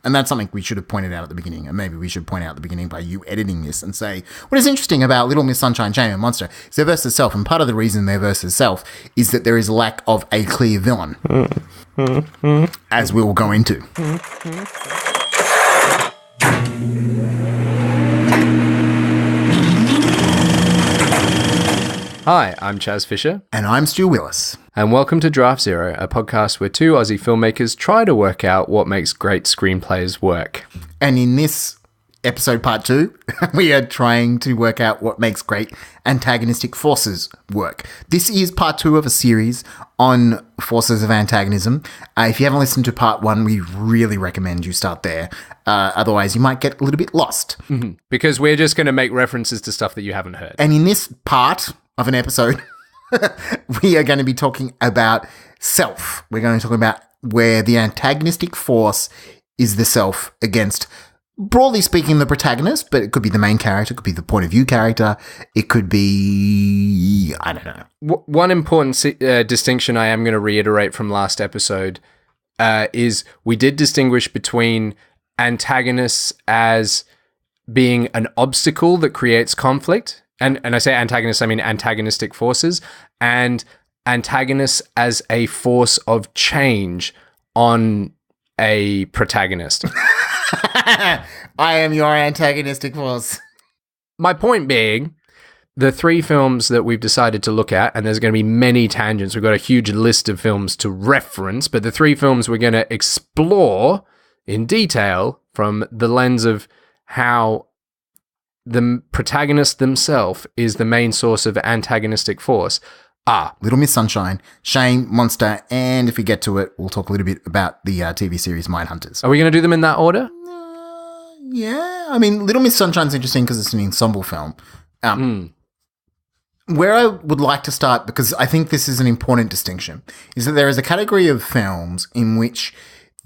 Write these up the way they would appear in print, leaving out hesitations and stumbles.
And that's something we should have pointed out at the beginning, and maybe we should point out at the beginning by you editing this and say, what is interesting about Little Miss Sunshine, Shame and Monster is they're versus self, and part of the reason they're versus self is that there is a lack of a clear villain, as we will go into. Hi, I'm Chaz Fisher. And I'm Stu Willis. And welcome to Draft Zero, a podcast where two Aussie filmmakers try to work out what makes great screenplays work. And in this episode part 2, we are trying to work out what makes great antagonistic forces work. This is part 2 of a series on forces of antagonism. If you haven't listened to part 1, we really recommend you start there. Otherwise, you might get a little bit lost. Mm-hmm. Because we're just going to make references to stuff that you haven't heard. And in this part of an episode, we are going to be talking about self. We're going to talk about where the antagonistic force is the self against, broadly speaking, the protagonist, but it could be the main character, it could be the point of view character, it could be, I don't know. One important distinction I am going to reiterate from last episode is we did distinguish between antagonists as being an obstacle that creates conflict. And I say antagonists, I mean antagonistic forces, and antagonists as a force of change on a protagonist. I am your antagonistic force. My point being, the 3 films that we've decided to look at, and there's going to be many tangents, we've got a huge list of films to reference, but the 3 films we're going to explore in detail from the lens of how the protagonist themselves is the main source of antagonistic force are Little Miss Sunshine, Shame, Monster, and if we get to it, we'll talk a little bit about the TV series Mindhunters. Are we going to do them in that order? Yeah. I mean, Little Miss Sunshine's interesting because it's an ensemble film. Where I would like to start, because I think this is an important distinction, is that there is a category of films in which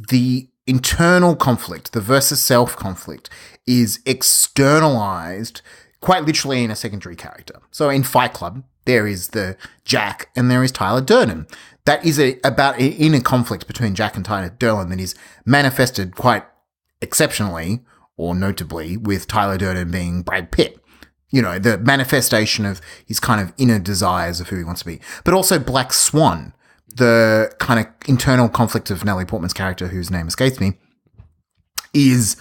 the internal conflict, the versus self conflict, is externalized quite literally in a secondary character. So in Fight Club, there is the Jack and there is Tyler Durden. That is about an inner conflict between Jack and Tyler Durden that is manifested quite exceptionally or notably with Tyler Durden being Brad Pitt. You know, the manifestation of his kind of inner desires of who he wants to be. But also Black Swan, the kind of internal conflict of Natalie Portman's character, whose name escapes me, is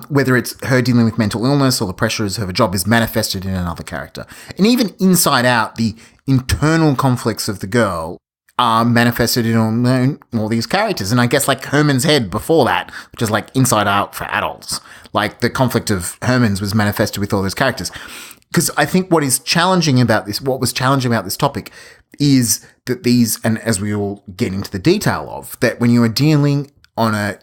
whether it's her dealing with mental illness or the pressures of a job is manifested in another character. And even Inside Out, the internal conflicts of the girl are manifested in all these characters. And I guess like Herman's Head before that, which is like Inside Out for adults, like the conflict of Herman's was manifested with all those characters. Because I think what was challenging about this topic is that these, and as we all get into the detail of, that when you are dealing on a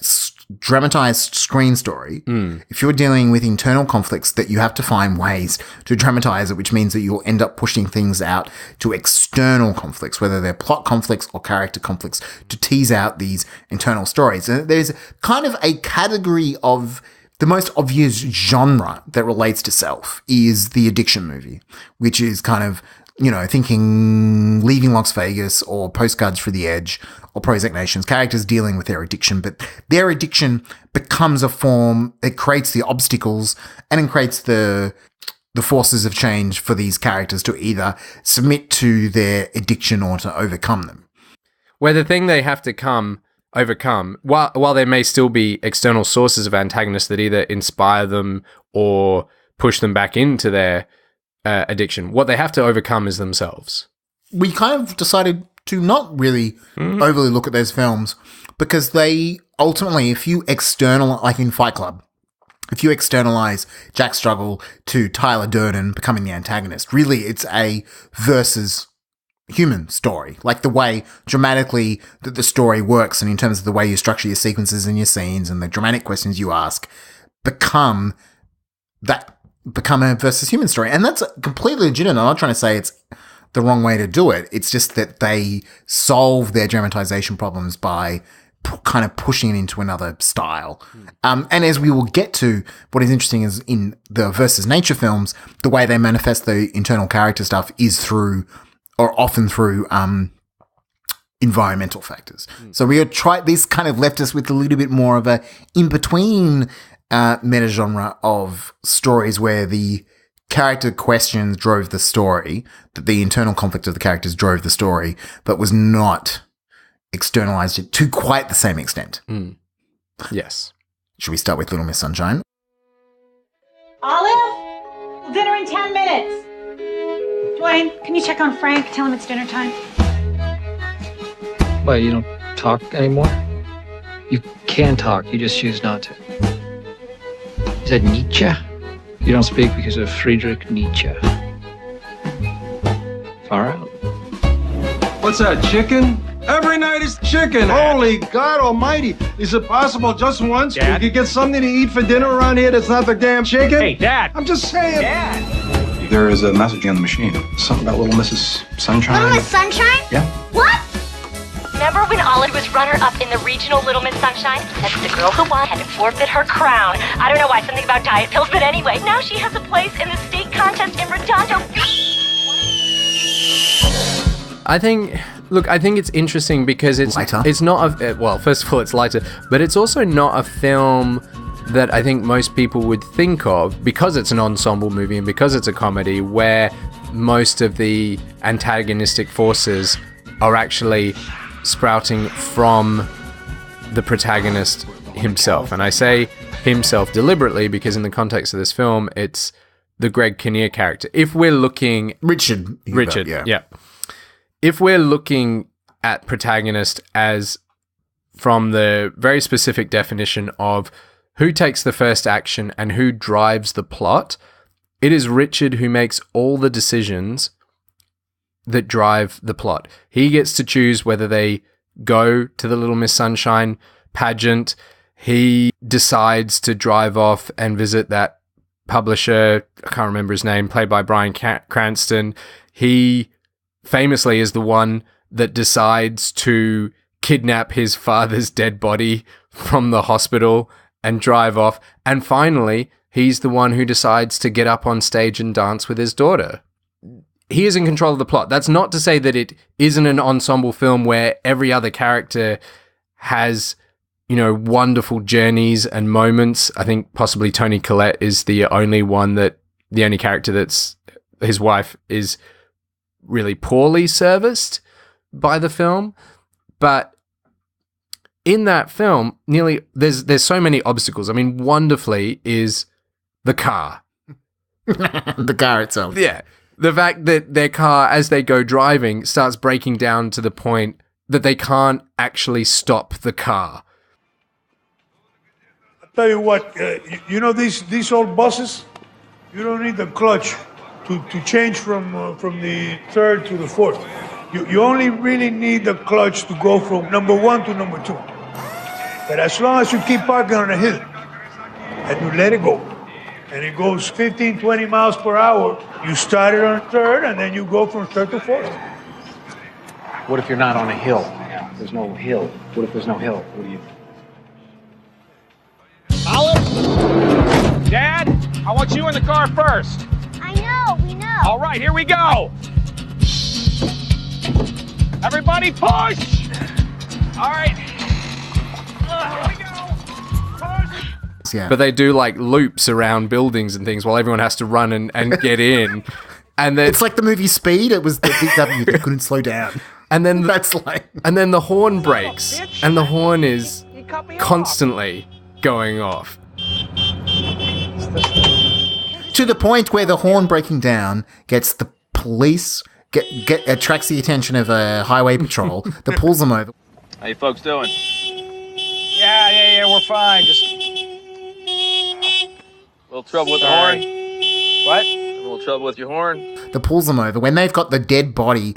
dramatized screen story, if you're dealing with internal conflicts, that you have to find ways to dramatize it, which means that you'll end up pushing things out to external conflicts, whether they're plot conflicts or character conflicts, to tease out these internal stories. And there's kind of a category of the most obvious genre that relates to self is the addiction movie, which is kind of, you know, thinking Leaving Las Vegas or Postcards for the Edge or Prozac Nation's characters dealing with their addiction, but their addiction becomes a form, it creates the obstacles and it creates the forces of change for these characters to either submit to their addiction or to overcome them. Where the thing they have to overcome, while there may still be external sources of antagonists that either inspire them or push them back into their addiction, what they have to overcome is themselves. We kind of decided to not really overly look at those films because they ultimately, if you like in Fight Club, if you externalize Jack's struggle to Tyler Durden becoming the antagonist, really it's a versus human story. Like the way dramatically that the story works and in terms of the way you structure your sequences and your scenes and the dramatic questions you ask become a versus human story. And that's completely legitimate. I'm not trying to say it's the wrong way to do it. It's just that they solve their dramatization problems by kind of pushing it into another style. And as we will get to, what is interesting is in the versus nature films, the way they manifest the internal character stuff is often through environmental factors. So this kind of left us with a little bit more of a in-between meta genre of stories where the character questions drove the story, that the internal conflict of the characters drove the story, but was not externalized to quite the same extent. Yes. Should we start with Little Miss Sunshine? Olive, dinner in 10 minutes. Dwayne, can you check on Frank? Tell him it's dinner time. Why, you don't talk anymore? You can talk, you just choose not to. Is that Nietzsche? You don't speak because of Friedrich Nietzsche. Far out. What's that, chicken? Every night is chicken. Holy God almighty. Is it possible just once we could get something to eat for dinner around here that's not the damn chicken? Hey, Dad. I'm just saying. Dad. There is a messaging on the machine. Something about Little Mrs. Sunshine. Little Miss Sunshine? Yeah. What? Remember when Olive was runner-up in the regional Little Miss Sunshine? That's the girl who won had to forfeit her crown. I don't know why, something about diet pills, but anyway, now she has a place in the state contest in Redondo. I think it's interesting because it's not well, first of all, it's lighter, but it's also not a film that I think most people would think of, because it's an ensemble movie and because it's a comedy, where most of the antagonistic forces are actually sprouting from the protagonist himself. And I say himself deliberately because in the context of this film, it's the Greg Kinnear character. If we're looking... Richard, yeah. If we're looking at protagonist as from the very specific definition of who takes the first action and who drives the plot, it is Richard who makes all the decisions that drive the plot. He gets to choose whether they go to the Little Miss Sunshine pageant. He decides to drive off and visit that publisher, I can't remember his name, played by Bryan Cranston. He famously is the one that decides to kidnap his father's dead body from the hospital and drive off. And finally, he's the one who decides to get up on stage and dance with his daughter. He is in control of the plot. That's not to say that it isn't an ensemble film where every other character has, wonderful journeys and moments. I think possibly Toni Collette is the only character that's his wife is really poorly serviced by the film. But in that film, there's so many obstacles. I mean, wonderfully is the car. The car itself. Yeah. The fact that their car, as they go driving, starts breaking down to the point that they can't actually stop the car. I'll tell you what, these old buses, you don't need the clutch to change from the third to the fourth. You only really need the clutch to go from number one to number two. But as long as you keep parking on a hill and you let it go, and it goes 15, 20 miles per hour, you start it on third, and then you go from third to fourth. What if you're not on a hill? There's no hill. What if there's no hill? What do you... Olive? Dad, I want you in the car first. I know, we know. All right, here we go. Everybody push! All right. Here we go. Push! Yeah. But they do like loops around buildings and things while everyone has to run and get in. And then it's like the movie Speed. It was the VW that couldn't slow down. And then and then the horn breaks, and the horn is constantly going off. To the point where the horn breaking down gets the police, attracts the attention of a highway patrol that pulls them over. How you folks doing? Yeah, we're fine. Just A little trouble with the horn? What? A little trouble with your horn? That pulls them over when they've got the dead body,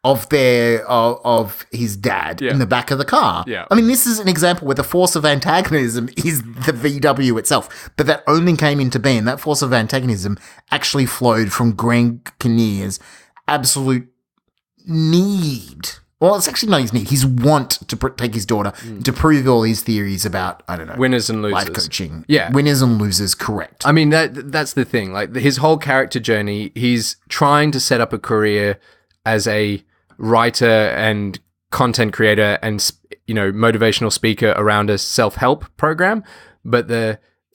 of his dad in the back of the car. Yeah. I mean, this is an example where the force of antagonism is the VW itself, but that only came into being. That force of antagonism actually flowed from Greg Kinnear's absolute need. Well, it's actually not his need. His want to take his daughter to prove all his theories about, I don't know, winners and losers, life coaching. Yeah, winners and losers. Correct. I mean that's the thing. Like his whole character journey, he's trying to set up a career as a writer and content creator and, motivational speaker around a self-help program, but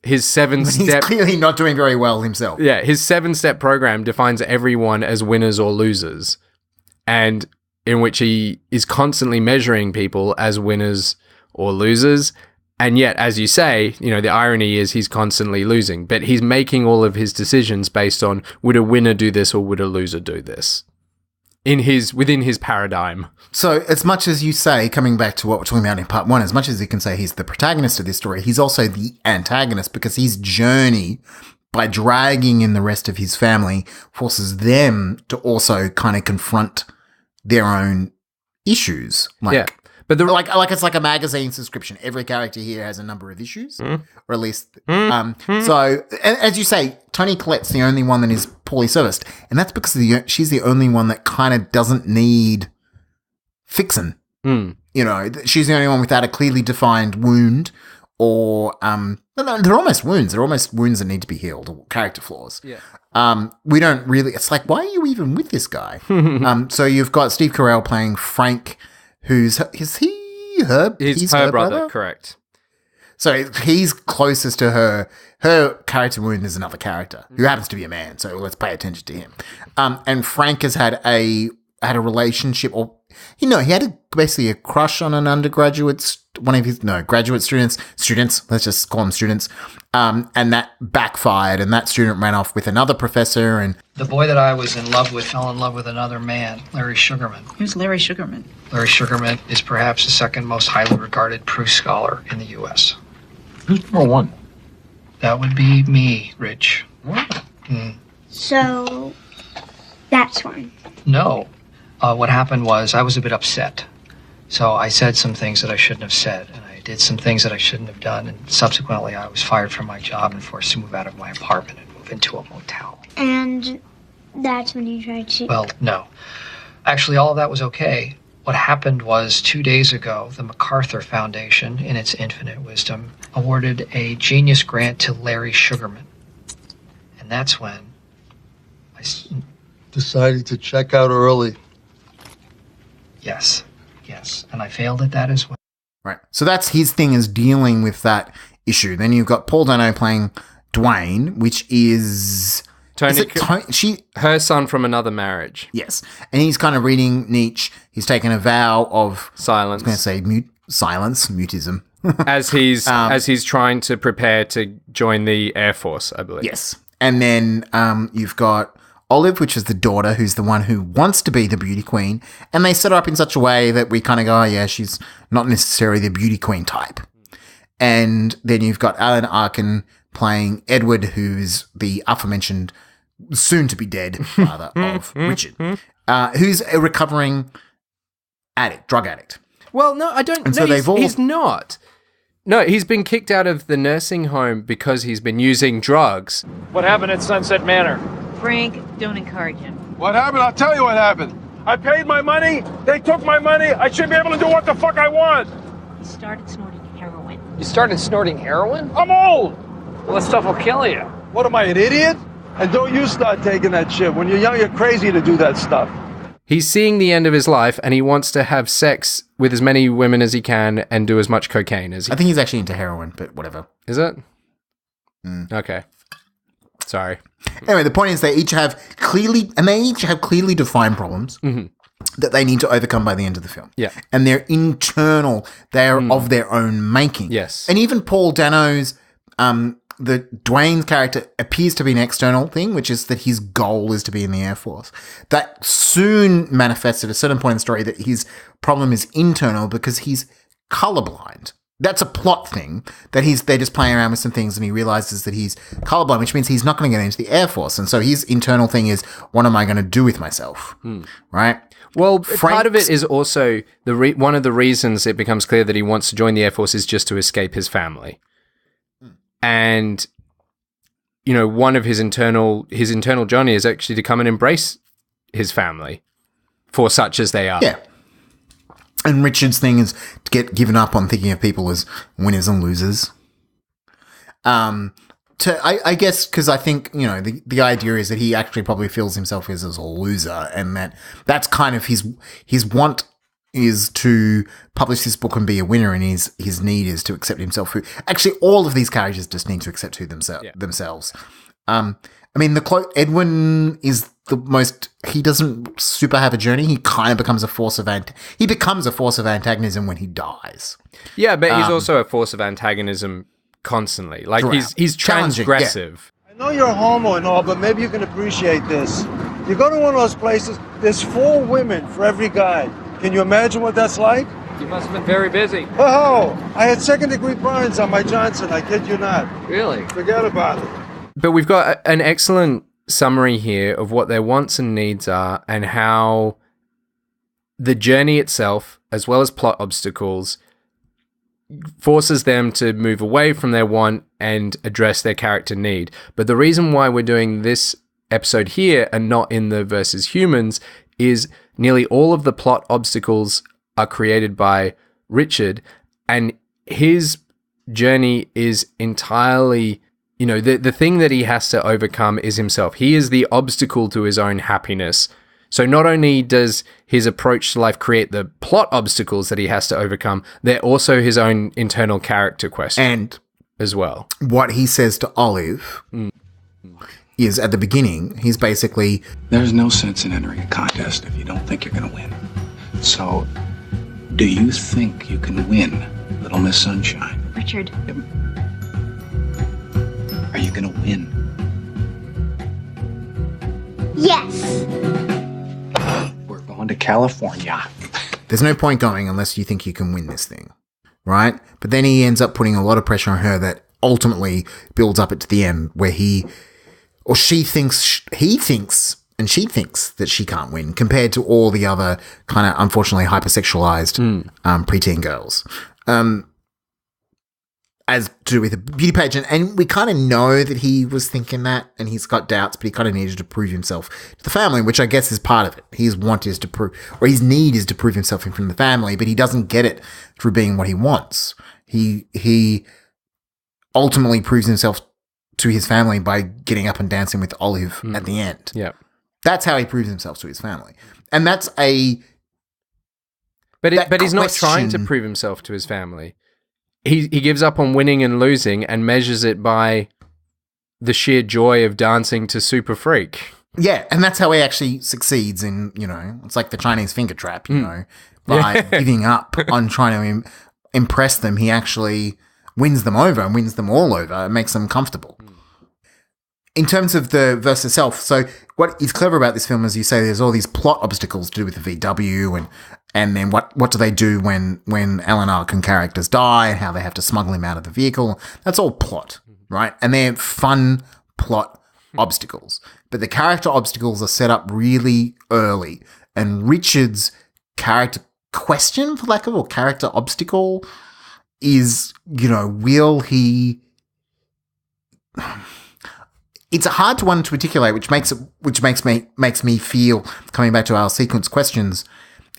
his 7-step... He's clearly not doing very well himself. Yeah, his 7-step program defines everyone as winners or losers, and in which he is constantly measuring people as winners or losers. And yet, as you say, the irony is he's constantly losing, but he's making all of his decisions based on, would a winner do this or would a loser do this? Within his paradigm. So as much as you say, coming back to what we're talking about in part 1, as much as you can say he's the protagonist of this story, he's also the antagonist, because his journey, by dragging in the rest of his family, forces them to also kind of confront their own issues. But like it's like a magazine subscription. Every character here has a number of issues, or at least. So, as you say, Toni Collette's the only one that is poorly serviced, and that's because she's the only one that kind of doesn't need fixing. She's the only one without a clearly defined wound, or they're almost wounds. They're almost wounds that need to be healed, or character flaws. Yeah. We don't really. It's like, why are you even with this guy? So you've got Steve Carell playing Frank. He's her brother, correct. So he's closest to her. Her character wound is another character who happens to be a man, so let's pay attention to him. And Frank has had a relationship, or he had basically a crush on an undergraduate, graduate students. Let's just call them students. And that backfired, and that student ran off with another professor. And the boy that I was in love with fell in love with another man, Larry Sugarman. Who's Larry Sugarman? Larry Sugarman is perhaps the second most highly regarded Proust scholar in the U.S. Who's number one? That would be me, Rich. What? So, that's one. No. What happened was I was a bit upset. So I said some things that I shouldn't have said, and I did some things that I shouldn't have done, and subsequently I was fired from my job and forced to move out of my apartment and move into a motel. And that's when you tried to... Well, no. Actually, all of that was okay. What happened was 2 days ago, the MacArthur Foundation, in its infinite wisdom, awarded a genius grant to Larry Sugarman. And that's when I decided to check out early. Yes. And I failed at that as well. Right. So that's his thing, is dealing with that issue. Then you've got Paul Dano playing Dwayne, which is... her son from another marriage. Yes. And he's kind of reading Nietzsche. He's taken a vow of... silence. I was going to say silence, mutism. as he's trying to prepare to join the Air Force, I believe. Yes. And then you've got Olive, which is the daughter, who's the one who wants to be the beauty queen. And they set her up in such a way that we kind of go, oh, yeah, she's not necessarily the beauty queen type. And then you've got Alan Arkin playing Edward, who's the aforementioned soon-to-be dead father of Richard, who's a recovering drug addict. Well, no, I don't know. He's not. No, he's been kicked out of the nursing home because he's been using drugs. What happened at Sunset Manor? Frank, don't encourage him. What happened? I'll tell you what happened. I paid my money. They took my money. I should be able to do what the fuck I want. He started snorting heroin. You started snorting heroin? I'm old. Well, that stuff will kill you. What am I, an idiot? And don't you start taking that shit. When you're young, you're crazy to do that stuff. He's seeing the end of his life, and he wants to have sex with as many women as he can and do as much cocaine as he can. I think he's actually into heroin, but whatever. Is it? Okay. Sorry. Anyway, the point is they each have clearly defined problems that they need to overcome by the end of the film. Yeah. And they're internal. They're of their own making. Yes. And even Paul Dano's, the Dwayne's character appears to be an external thing, which is that his goal is to be in the Air Force. That soon manifests at a certain point in the story that his problem is internal because he's colorblind. That's a plot thing that they're just playing around with some things and he realizes that he's colorblind, which means he's not going to get into the Air Force. And so his internal thing is, what am I going to do with myself? Right? Well, part of it is also one of the reasons it becomes clear that he wants to join the Air Force is just to escape his family. And, one of his internal journey is actually to come and embrace his family for such as they are. Yeah. And Richard's thing is to get given up on thinking of people as winners and losers. I guess because I think, you know, the idea is that he actually probably feels himself as a loser, and that's kind of his want is to publish this book and be a winner, and his need is to accept himself. Who actually all of these characters just need to accept who themselves. I mean, Edwin is the most. He doesn't super have a journey. He kind of becomes a force of antagonism when he dies. Yeah, but he's also a force of antagonism constantly. Like he's transgressive. I know you're homo and all, but maybe you can appreciate this. You go to one of those places, there's 4 women for every guy. Can you imagine what that's like? You must have been very busy. Oh, I had 2nd-degree burns on my Johnson. I kid you not. Really? Forget about it. But we've got an excellent summary here of what their wants and needs are, and how the journey itself, as well as plot obstacles, forces them to move away from their want and address their character need. But the reason why we're doing this episode here and not in the versus humans is nearly all of the plot obstacles are created by Richard, and his journey is entirely, you know, the thing that he has to overcome is himself. He is the obstacle to his own happiness. So not only does his approach to life create the plot obstacles that he has to overcome, they're also his own internal character question. And as well. What he says to Olive is, at the beginning, he's basically... There's no sense in entering a contest if you don't think you're going to win. So, do you think you can win, Little Miss Sunshine? Richard. Are you going to win? Yes. We're going to California. There's no point going unless you think you can win this thing, right? But then he ends up putting a lot of pressure on her that ultimately builds up to the end where he thinks that she can't win compared to all the other kind of unfortunately hypersexualized preteen girls. As to do with a beauty pageant. And we kind of know that he was thinking that, and he's got doubts, but he kind of needed to prove himself to the family, which I guess is part of it. His want is to prove, or his need is to prove himself in front of the family, but he doesn't get it through being what he wants. He ultimately proves himself to his family by getting up and dancing with Olive at the end. Yeah. That's how he proves himself to his family. And that's a... But he's not trying to prove himself to his family. He gives up on winning and losing and measures it by the sheer joy of dancing to Super Freak. Yeah, and that's how he actually succeeds in, you know, it's like the Chinese finger trap, you know, by giving up on trying to impress them. He actually wins them over and wins them all over and makes them comfortable. In terms of the versus self, so what is clever about this film is you say there's all these plot obstacles to do with the VW and then what do they do when Alan Arkin characters die and how they have to smuggle him out of the vehicle. That's all plot, right? And they're fun plot obstacles. But the character obstacles are set up really early. And Richard's character question, for lack of, or character obstacle is, you know, will he... It's a hard one to articulate, which makes me feel, coming back to our sequence questions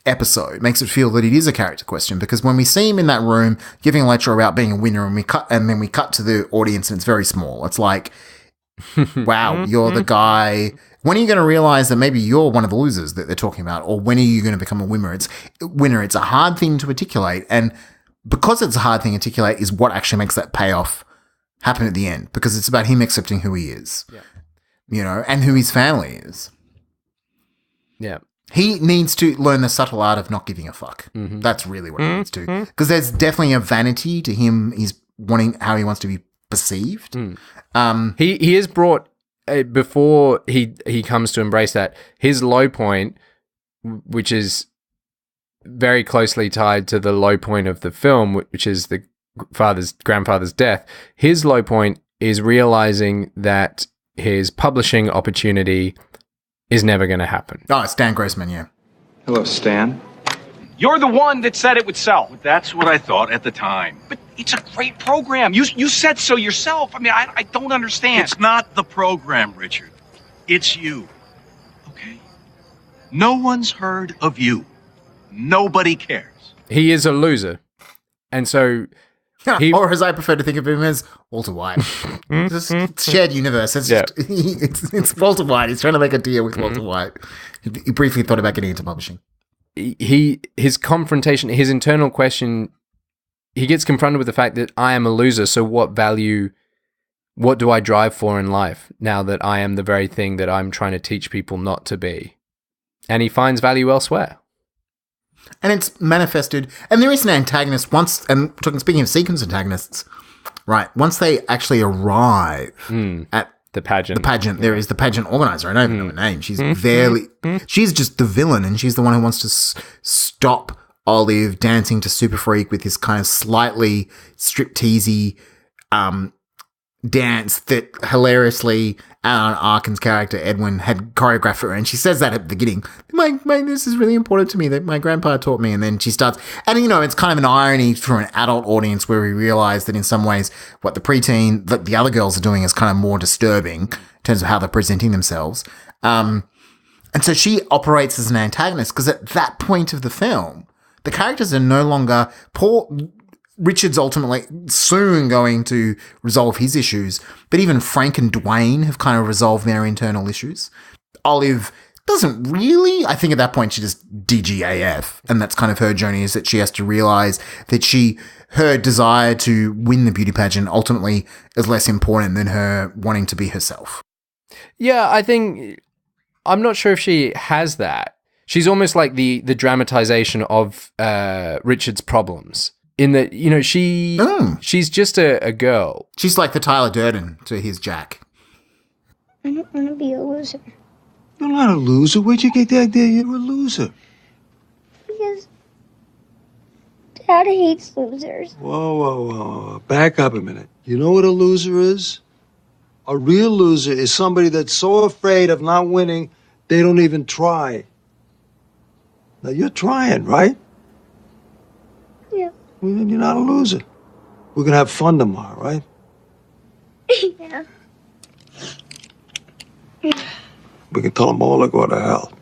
episode, makes it feel that it is a character question, because when we see him in that room giving a lecture about being a winner and then we cut to the audience and it's very small. It's like, wow, you're the guy. When are you going to realize that maybe you're one of the losers that they're talking about? Or when are you going to become a winner? It's a hard thing to articulate. And because it's a hard thing to articulate is what actually makes that payoff happen at the end, because it's about him accepting who he is, you know, and who his family is. Yeah. He needs to learn the subtle art of not giving a fuck. That's really what he needs to. Because there's definitely a vanity to him. He's wanting how he wants to be perceived. He is brought, before he comes to embrace that, his low point, which is very closely tied to the low point of the film, which is the grandfather's death. His low point is realizing that his publishing opportunity is never going to happen. Oh, it's Stan Grossman, yeah. Hello, Stan. You're the one that said it would sell. That's what I thought at the time. But it's a great program. You said so yourself. I mean, I don't understand. It's not the program, Richard. It's you. Okay? No one's heard of you. Nobody cares. He is a loser. And so Or as I prefer to think of him as Walter White. Just shared universe. It's just it's Walter White. He's trying to make a deal with Walter White. He briefly thought about getting into publishing. His confrontation, his internal question, he gets confronted with the fact that I am a loser, so what do I drive for in life now that I am the very thing that I'm trying to teach people not to be? And he finds value elsewhere. And it's manifested, and there is an antagonist once, and speaking of sequence antagonists, right, once they actually arrive at the pageant, there is the pageant organizer. I don't even know her name. She's she's just the villain, and she's the one who wants to stop Olive dancing to Super Freak with this kind of slightly stripteasy dance that hilariously Alan Arkin's character Edwin had choreographed for her, and she says that at the beginning. This is really important to me that my grandpa taught me, and then she starts, and it's kind of an irony for an adult audience where we realize that in some ways what the preteen, that the other girls are doing is kind of more disturbing in terms of how they're presenting themselves. And so she operates as an antagonist because at that point of the film, the characters are no longer Richard's ultimately soon going to resolve his issues, but even Frank and Dwayne have kind of resolved their internal issues. Olive doesn't really. I think at that point she just DGAF, and that's kind of her journey, is that she has to realize that her desire to win the beauty pageant ultimately is less important than her wanting to be herself. Yeah, I'm not sure if she has that. She's almost like the dramatization of Richard's problems. In that, she's just a girl. She's like the Tyler Durden to his Jack. I don't want to be a loser. You're not a loser. Where'd you get the idea you're a loser? Because Dad hates losers. Whoa. Back up a minute. You know what a loser is? A real loser is somebody that's so afraid of not winning, they don't even try. Now, you're trying, right? Yeah. Well, then you're not a loser. We're going to have fun tomorrow, right? Yeah. We can tell them all to go to hell.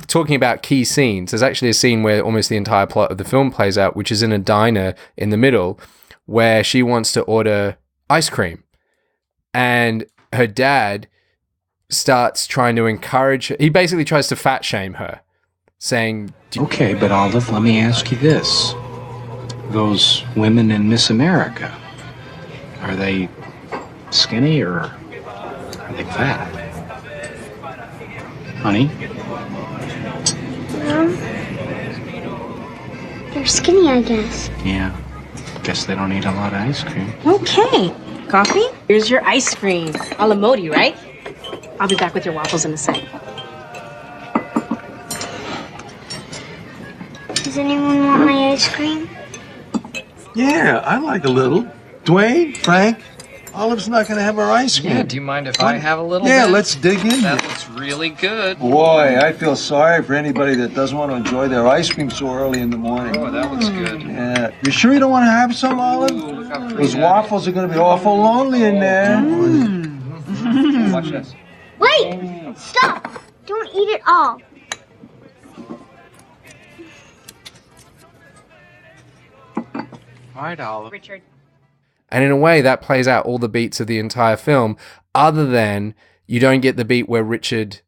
Talking about key scenes, there's actually a scene where almost the entire plot of the film plays out, which is in a diner in the middle, where she wants to order ice cream. And her dad starts trying to encourage her. He basically tries to fat shame her, saying... Okay, but Olive, let me ask you this. Those women in Miss America, are they skinny or are they fat? Honey? They're skinny, I guess. Yeah. Guess they don't eat a lot of ice cream. Okay. Coffee? Here's your ice cream. A la Modi, right? I'll be back with your waffles in a sec. Does anyone want my ice cream? Yeah, I like a little. Dwayne, Frank, Olive's not going to have her ice cream. Yeah, do you mind if I have a little Yeah, bit? let's dig in. That looks really good. Boy, I feel sorry for anybody that doesn't want to enjoy their ice cream so early in the morning. Oh, that looks good. Yeah. You sure you don't want to have some, Olive? Ooh, look how pretty Those that waffles are going to be awful lonely in there. Watch this. Wait! Stop! Don't eat it all. All right, Olive. Richard. And in a way, that plays out all the beats of the entire film, other than you don't get the beat where Richard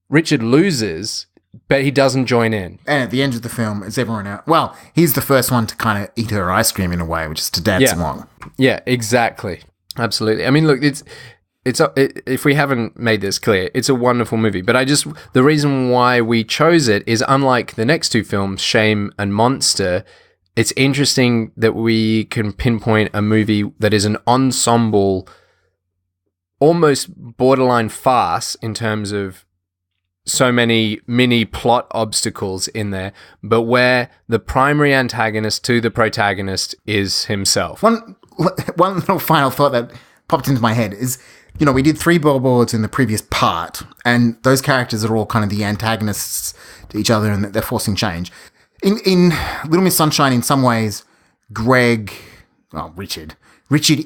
loses, but he doesn't join in. And at the end of the film, is everyone out? Well, he's the first one to kind of eat her ice cream in a way, which is to dance along. Yeah, exactly. Absolutely. I mean, look, if we haven't made this clear, it's a wonderful movie. But the reason why we chose it is, unlike the next two films, Shame and Monster, it's interesting that we can pinpoint a movie that is an ensemble, almost borderline farce in terms of so many mini plot obstacles in there, but where the primary antagonist to the protagonist is himself. One little final thought that popped into my head is, we did 3 billboards in the previous part, and those characters are all kind of the antagonists to each other, and they're forcing change. In Little Miss Sunshine, in some ways, Richard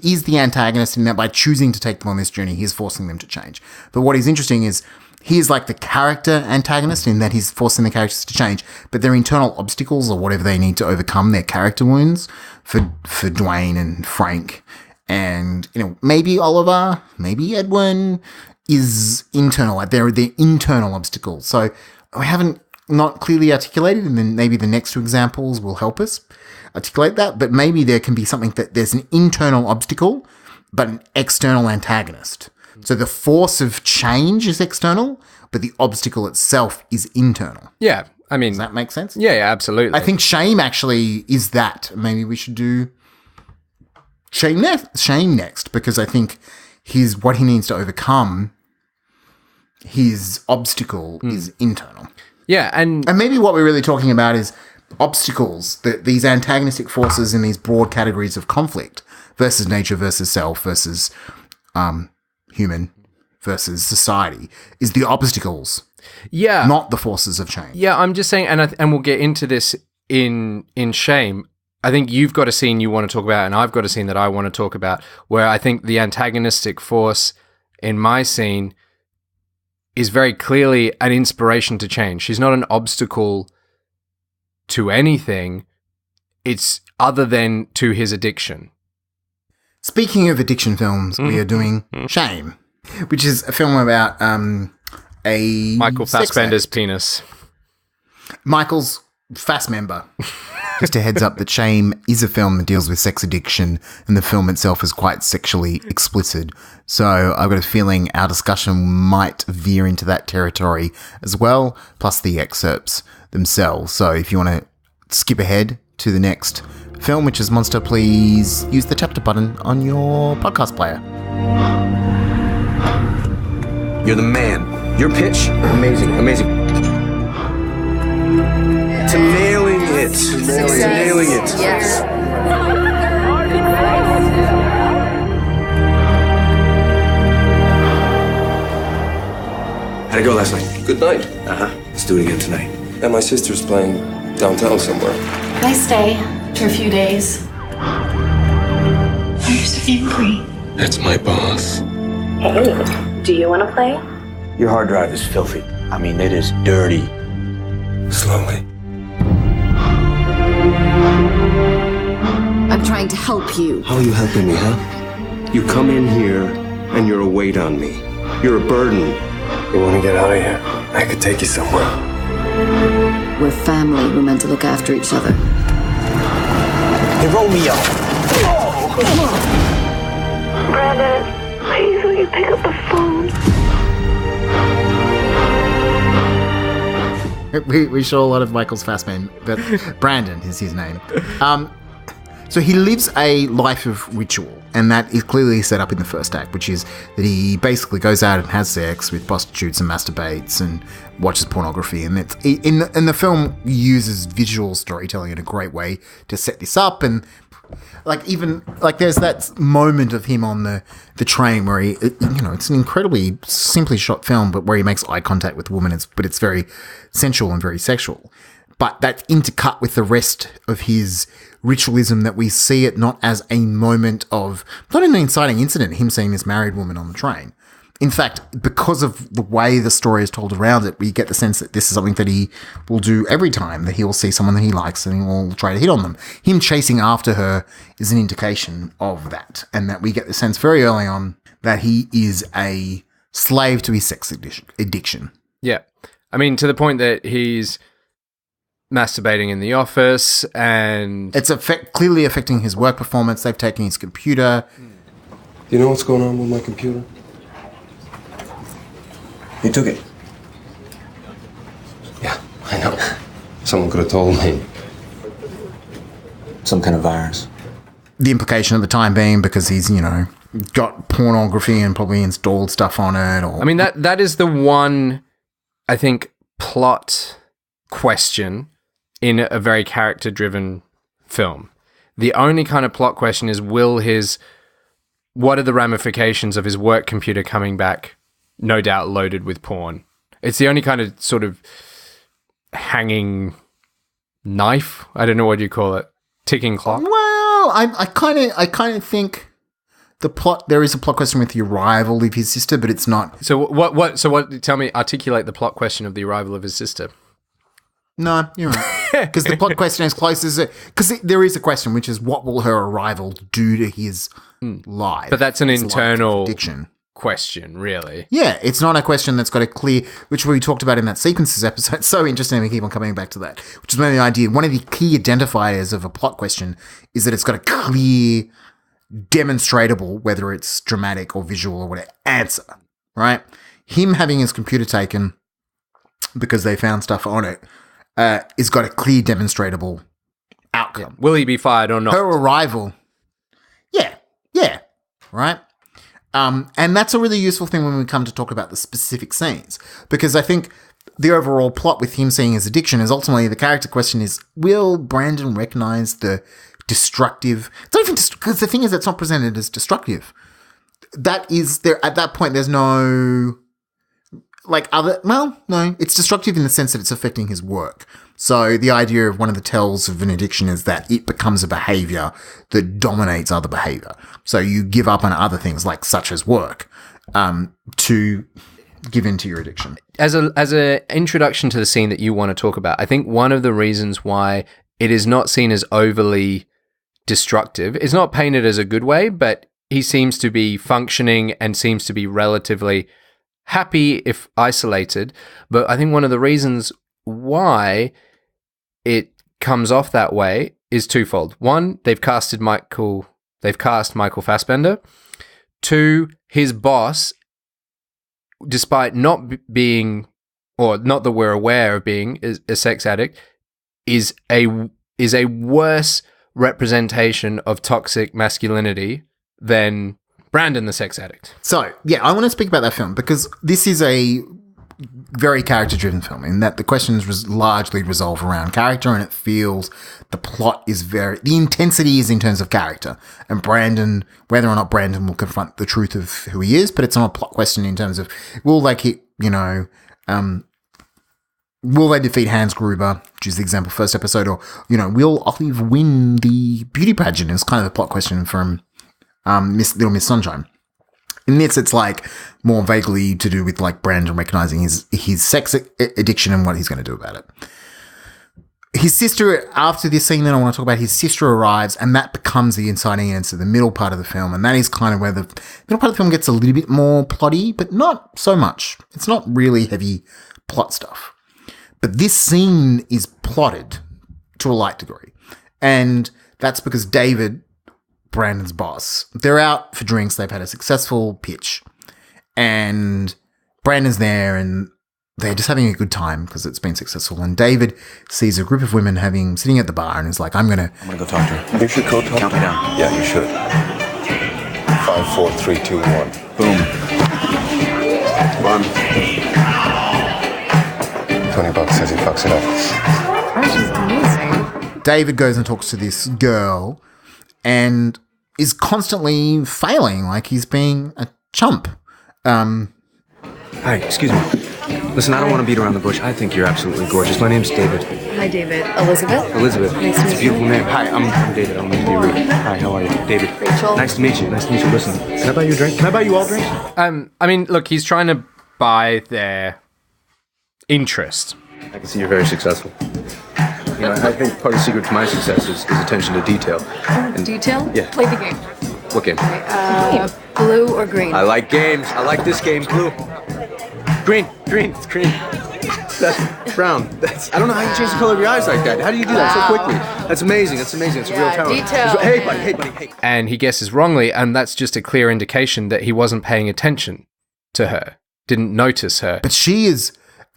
is the antagonist in that by choosing to take them on this journey, he's forcing them to change. But what is interesting is he is like the character antagonist in that he's forcing the characters to change, but their internal obstacles or whatever they need to overcome, their character wounds for Dwayne and Frank and, maybe Oliver, maybe Edwin is internal. Like they're internal obstacles. So we haven't not clearly articulated, and then maybe the next two examples will help us articulate that, but maybe there can be something that there's an internal obstacle, but an external antagonist. So the force of change is external, but the obstacle itself is internal. Yeah, I mean... Does that make sense? Yeah, absolutely. I think shame actually is that. Maybe we should do shame next, because I think what he needs to overcome, his obstacle is internal. Yeah, and maybe what we're really talking about is obstacles, these antagonistic forces in these broad categories of conflict versus nature versus self versus human versus society is the obstacles. Yeah. Not the forces of change. Yeah, I'm just saying, and we'll get into this in shame. I think you've got a scene you want to talk about, and I've got a scene that I want to talk about, where I think the antagonistic force in my scene is very clearly an inspiration to change. She's not an obstacle to anything. It's other than to his addiction. Speaking of addiction films, we are doing Shame, which is a film about a Michael sex Fassbender's addict. penis. Michael's Fassbender. Just a heads up that Shame is a film that deals with sex addiction, and the film itself is quite sexually explicit. So I've got a feeling our discussion might veer into that territory as well, plus the excerpts themselves. So if you want to skip ahead to the next film, which is Monster, please use the chapter button on your podcast player. You're the man. Your pitch, amazing, amazing. To nailing it. To nailing it. Yes. How'd it go last night? Good night. Let's do it again tonight. And my sister's playing downtown somewhere. I stay for a few days. I used to be free. That's my boss. Hey, do you want to play? Your hard drive is filthy. I mean, it is dirty. Slowly. I'm trying to help you. How are you helping me, huh? You come in here and you're a weight on me. You're a burden. You want to get out of here? I could take you somewhere. We're family. We're meant to look after each other. Hey, Romeo! Brandon, please will you pick up the phone? We show a lot of Michael's Fassbender, but Brandon is his name. So he lives a life of ritual, and that is clearly set up in the first act, which is that he basically goes out and has sex with prostitutes and masturbates and watches pornography. And it's in the film uses visual storytelling in a great way to set this up. And there's that moment of him on the train where it's an incredibly simply shot film, but where he makes eye contact with the woman. But it's very sensual and very sexual. But that's intercut with the rest of his ritualism, that we see it not as a moment of, not an inciting incident, him seeing this married woman on the train. In fact, because of the way the story is told around it, we get the sense that this is something that he will do every time, that he will see someone that he likes and he will try to hit on them. Him chasing after her is an indication of that, and that we get the sense very early on that he is a slave to his sex addiction. Yeah. I mean, to the point that he's masturbating in the office, and it's clearly affecting his work performance. They've taken his computer. Do you know what's going on with my computer? He took it. Yeah, I know. Someone could have told me. Some kind of virus. The implication at the time being because he's, got pornography and probably installed stuff on it. Or I mean, that is the one, I think, plot question in a very character-driven film. The only kind of plot question is, what are the ramifications of his work computer coming back, no doubt loaded with porn? It's the only kind of sort of hanging knife. I don't know what you call it. Ticking clock. Well, I kind of think the plot. There is a plot question with the arrival of his sister, but it's not. So what? So what? Tell me, articulate the plot question of the arrival of his sister. No, you're right. Because the plot question is close as it. Because there is a question, which is what will her arrival do to his life? But that's an his internal addiction question, really. Yeah, it's not a question that's got a clear, which we talked about in that sequences episode. It's so interesting, we keep on coming back to that, which is one of the idea. One of the key identifiers of a plot question is that it's got a clear, demonstrable, whether it's dramatic or visual or whatever, answer, right? Him having his computer taken because they found stuff on it is got a clear, demonstrable outcome. Yeah. Will he be fired or not? Her arrival, yeah, right? And that's a really useful thing when we come to talk about the specific scenes, because I think the overall plot with him seeing his addiction is ultimately the character question is, will Brandon recognize the destructive? It's not even because the thing is, it's not presented as destructive. That is there at that point. There's no no, it's destructive in the sense that it's affecting his work. So the idea of one of the tells of an addiction is that it becomes a behavior that dominates other behavior. So you give up on other things such as work to give into your addiction. As a introduction to the scene that you want to talk about, I think one of the reasons why it is not seen as overly destructive, it's not painted as a good way, but he seems to be functioning and seems to be relatively happy if isolated. But I think one of the reasons why it comes off that way is twofold. One, they've cast Michael Fassbender. Two, his boss, despite not being, or not that we're aware of being, a sex addict, is a worse representation of toxic masculinity than Brandon the sex addict. So, yeah, I want to speak about that film because this is a very character-driven film in that the questions largely resolve around character, and it feels the plot is the intensity is in terms of character, and Brandon, whether or not Brandon will confront the truth of who he is, but it's not a plot question in terms of will they will they defeat Hans Gruber, which is the example first episode, or will Olive win the beauty pageant? It's kind of a plot question from Little Miss Sunshine. In this, it's more vaguely to do with Brandon recognizing his sex addiction and what he's going to do about it. His sister, after this scene that I want to talk about, his sister arrives, and that becomes the inciting answer, the middle part of the film, and that is kind of where the middle part of the film gets a little bit more plotty, but not so much. It's not really heavy plot stuff. But this scene is plotted to a light degree, and that's because David, Brandon's boss, they're out for drinks. They've had a successful pitch, and Brandon's there, and they're just having a good time because it's been successful. And David sees a group of women sitting at the bar, and is like, "I'm gonna go talk to her." You should go talk. Count me down. Yeah, you should. 5, 4, 3, 2, 1. Boom. 1. $20 says he fucks it up. That is amazing. David goes and talks to this girl, and is constantly failing, he's being a chump. Hi, excuse me. Listen, I don't want to beat around the bush. I think you're absolutely gorgeous. My name's David. Hi, David. Elizabeth? Elizabeth. Nice to It's a meet beautiful you. name. Hi, I'm David. I don't mean to be rude. Hi, how are you? David. Rachel. Nice to meet you. Nice to meet you. Listen, can I buy you a drink? Can I buy you all drinks? I mean, look, he's trying to buy their interest. I can see you're very successful. I think part of the secret to my success is attention to detail. Detail? Yeah. Play the game. What game? Blue or green? I like games. I like this game. Blue. Green. It's green. That's brown. I don't know how you change the color of your eyes like that. How do you do that so quickly? That's amazing. It's a real talent. Detail. Hey, buddy. And he guesses wrongly, and that's just a clear indication that he wasn't paying attention to her, didn't notice her. But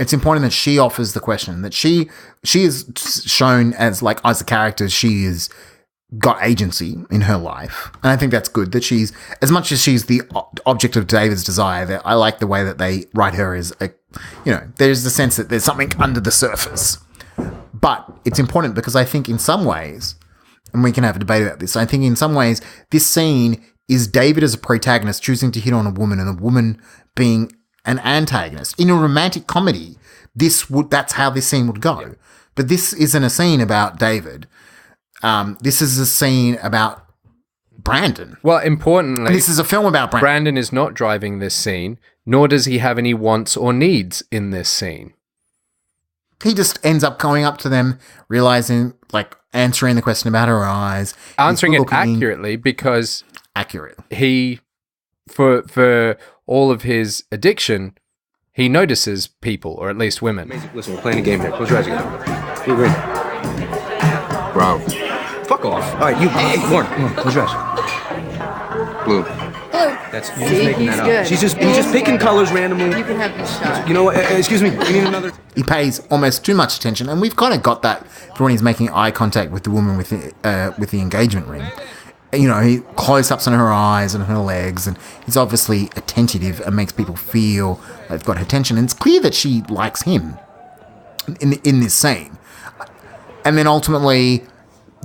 it's important that she offers the question, that she is shown as a character, she is got agency in her life. And I think that's good that she's, as much as she's the object of David's desire, that I like the way that they write her as there's the sense that there's something under the surface. But it's important because I think in some ways, and we can have a debate about this, I think in some ways this scene is David as a protagonist choosing to hit on a woman, and the woman being an antagonist. In a romantic comedy, that's how this scene would go. But this isn't a scene about David. This is a scene about Brandon. Well, importantly, And this is a film about Brandon. Brandon is not driving this scene, nor does he have any wants or needs in this scene. He just ends up going up to them, realizing, like, answering the question about her eyes. Answering He's it looking accurately because accurate. He, for all of his addiction, he notices people, or at least women. Listen, we're playing a game here. Close your eyes again. You agree? Brown. Fuck off. All right, you. Hey, Lauren, come on, close your eyes. Blue. That's you're just making that up. Good. He's just picking colors randomly. You can have this shot. You know what? Excuse me. We need another. He pays almost too much attention, and we've kind of got that for when he's making eye contact with the woman with the engagement ring. You know, he close-ups on her eyes and her legs, and he's obviously attentive and makes people feel they've got her attention. And it's clear that she likes him in this scene. And then ultimately,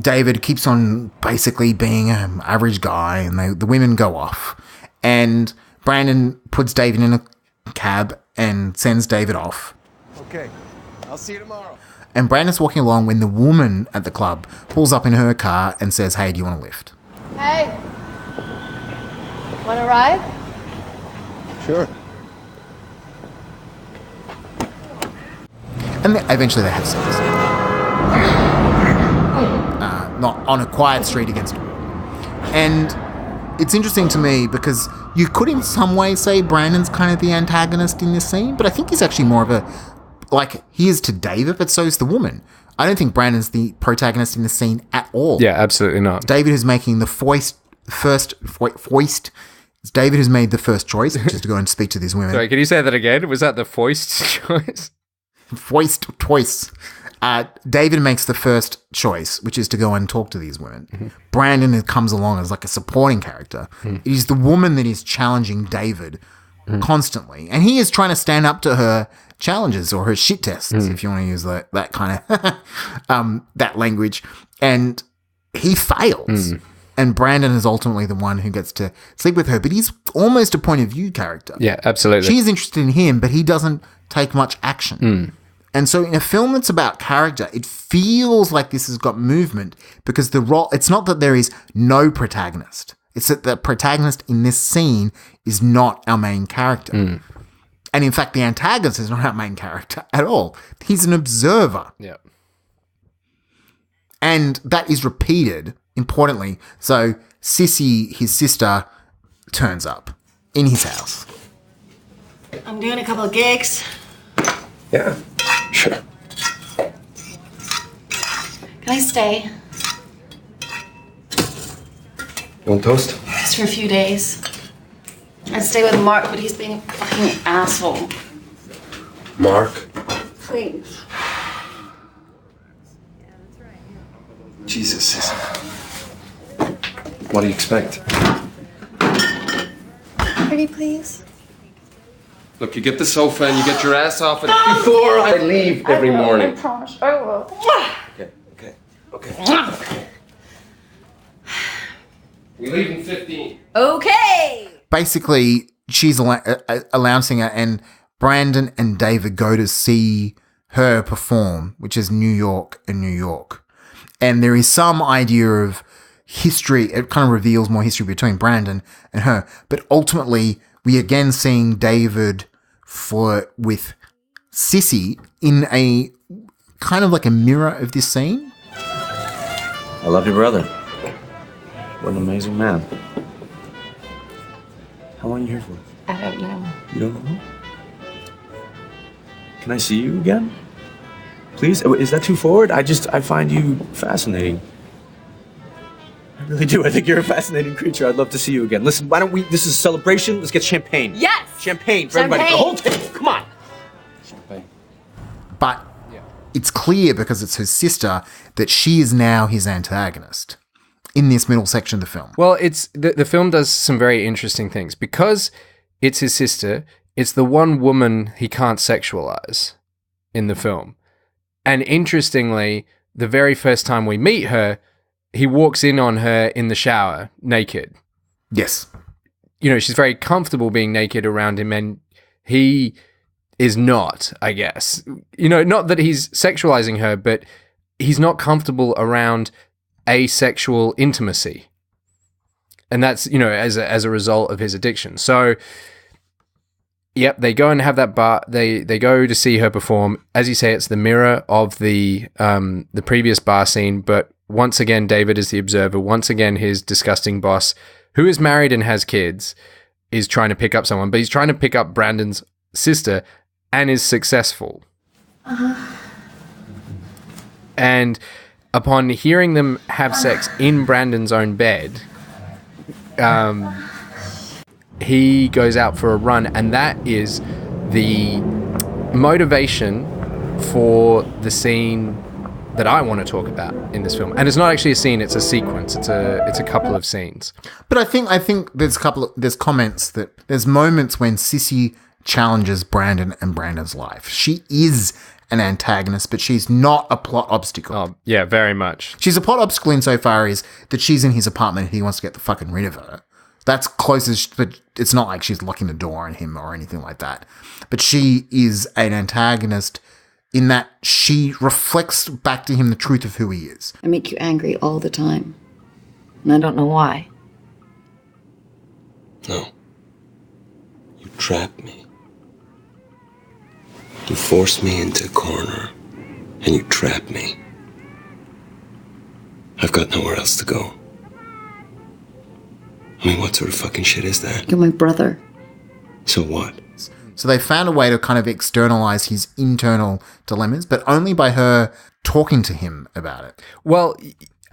David keeps on basically being an average guy, and the women go off. And Brandon puts David in a cab and sends David off. Okay, I'll see you tomorrow. And Brandon's walking along when the woman at the club pulls up in her car and says, "Hey, do you want a lift?" Hey. Want to ride? Sure. And eventually they have sex. Not on a quiet street against a wall. And it's interesting to me because you could in some way say Brandon's kind of the antagonist in this scene, but I think he's actually more of a, like, he is to David, but so is the woman. I don't think Brandon's the protagonist in the scene at all. Yeah, absolutely not. David is making the foist. It's David who's made the first choice, which is to go and speak to these women. Sorry, can you say that again? Was that the foist choice? Foist choice. David makes the first choice, which is to go and talk to these women. Mm-hmm. Brandon comes along as like a supporting character. It is the woman that is challenging David constantly. And he is trying to stand up to her challenges or her shit tests, if you want to use that kind of that language. And he fails. And Brandon is ultimately the one who gets to sleep with her. But he's almost a point of view character. Yeah, absolutely. She's interested in him, but he doesn't take much action. And so in a film that's about character, it feels like this has got movement because it's not that there is no protagonist. It's that the protagonist in this scene is not our main character. And in fact, the antagonist is not our main character at all. He's an observer. Yeah. And that is repeated, importantly. So Sissy, his sister, turns up in his house. I'm doing a couple of gigs. Yeah, sure. Can I stay? You want toast? Just for a few days. I'd stay with Mark, but he's being a fucking asshole. Mark? Please. Jesus, Sissy. What do you expect? Pretty please? Look, you get the sofa and you get your ass off it before I leave every morning. I promise I will. Okay. We leave in 15. Okay. Basically, she's announcing it, and Brandon and David go to see her perform, which is New York and New York. And there is some idea of history. It kind of reveals more history between Brandon and her. But ultimately, we again seeing David flirt with Sissy in a kind of like a mirror of this scene. I love your brother. What an amazing man. How long are you here for? I don't know. You don't know? Can I see you again? Please? Is that too forward? I find you fascinating. I really do. I think you're a fascinating creature. I'd love to see you again. Listen, why don't we, this is a celebration. Let's get champagne. Yes! Champagne for everybody. The whole table. Come on. Champagne. But it's clear because it's her sister that she is now his antagonist in this middle section of the film. Well, it's the film does some very interesting things. Because it's his sister, it's the one woman he can't sexualize in the film. And interestingly, the very first time we meet her, he walks in on her in the shower, naked. Yes. You know, she's very comfortable being naked around him, and he is not, I guess. You know, not that he's sexualizing her, but he's not comfortable around asexual intimacy. And that's, as a result of his addiction. So, yep, they go and have that bar. They go to see her perform. As you say, it's the mirror of the previous bar scene. But once again, David is the observer. Once again, his disgusting boss, who is married and has kids, is trying to pick up someone. But he's trying to pick up Brandon's sister and is successful. And upon hearing them have sex in Brandon's own bed, he goes out for a run, and that is the motivation for the scene that I want to talk about in this film. And it's not actually a scene, it's a sequence. It's a couple of scenes. But I think there's comments that there's moments when Sissy challenges Brandon and Brandon's life. She is an antagonist, but she's not a plot obstacle. Oh, yeah, very much. She's a plot obstacle insofar as that she's in his apartment and he wants to get the fucking rid of her. That's closest, but it's not like she's locking the door on him or anything like that. But she is an antagonist in that she reflects back to him the truth of who he is. I make you angry all the time, and I don't know why. No. You trap me. You force me into a corner, and you trap me. I've got nowhere else to go. I mean, what sort of fucking shit is that? You're my brother. So what? So they found a way to kind of externalize his internal dilemmas, but only by her talking to him about it. Well,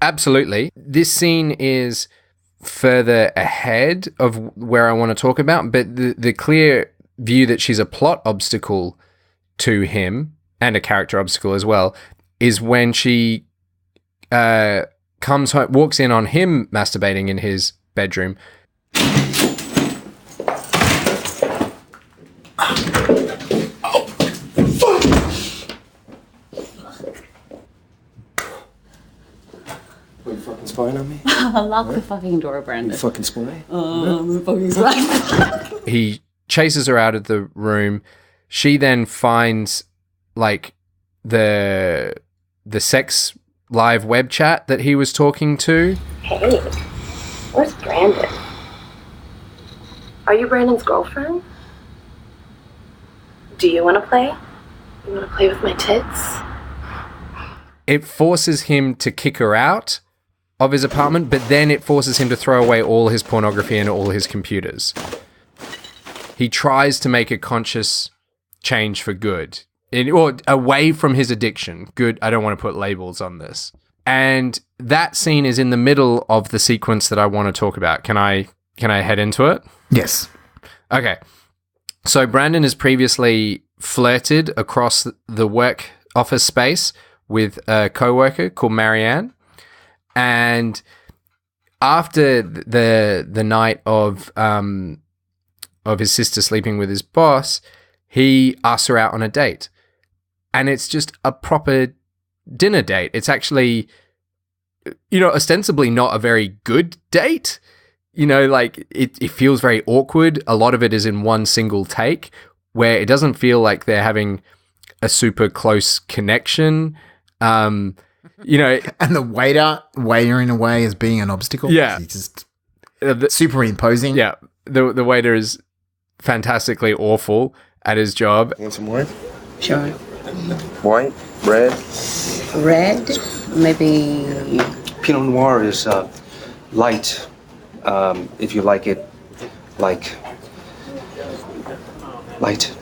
absolutely. This scene is further ahead of where I want to talk about, but the clear view that she's a plot obstacle to him, and a character obstacle as well, is when she comes home, walks in on him masturbating in his bedroom. Are you fucking spying on me? Lock the fucking door, Brandon. You fucking spy? I'm a fucking spy. He chases her out of the room. She then finds like the sex live web chat that he was talking to. Hey, where's Brandon? Are you Brandon's girlfriend? Do you want to play? You want to play with my tits? It forces him to kick her out of his apartment, but then it forces him to throw away all his pornography and all his computers. He tries to make a conscious change for good, or away from his addiction. Good. I don't want to put labels on this. And that scene is in the middle of the sequence that I want to talk about. Can I head into it? Yes. Okay. So Brandon has previously flirted across the work office space with a coworker called Marianne. And after the night of his sister sleeping with his boss, he asks her out on a date. And it's just a proper dinner date. It's actually, ostensibly not a very good date. Like it feels very awkward. A lot of it is in one single take where it doesn't feel like they're having a super close connection. And the waiter in a way is being an obstacle. Yeah. He's just superimposing. Yeah. The waiter is fantastically awful at his job. Want some wine? Sure. White? Red? Red? Maybe... Pinot Noir is light, if you like it, like... light.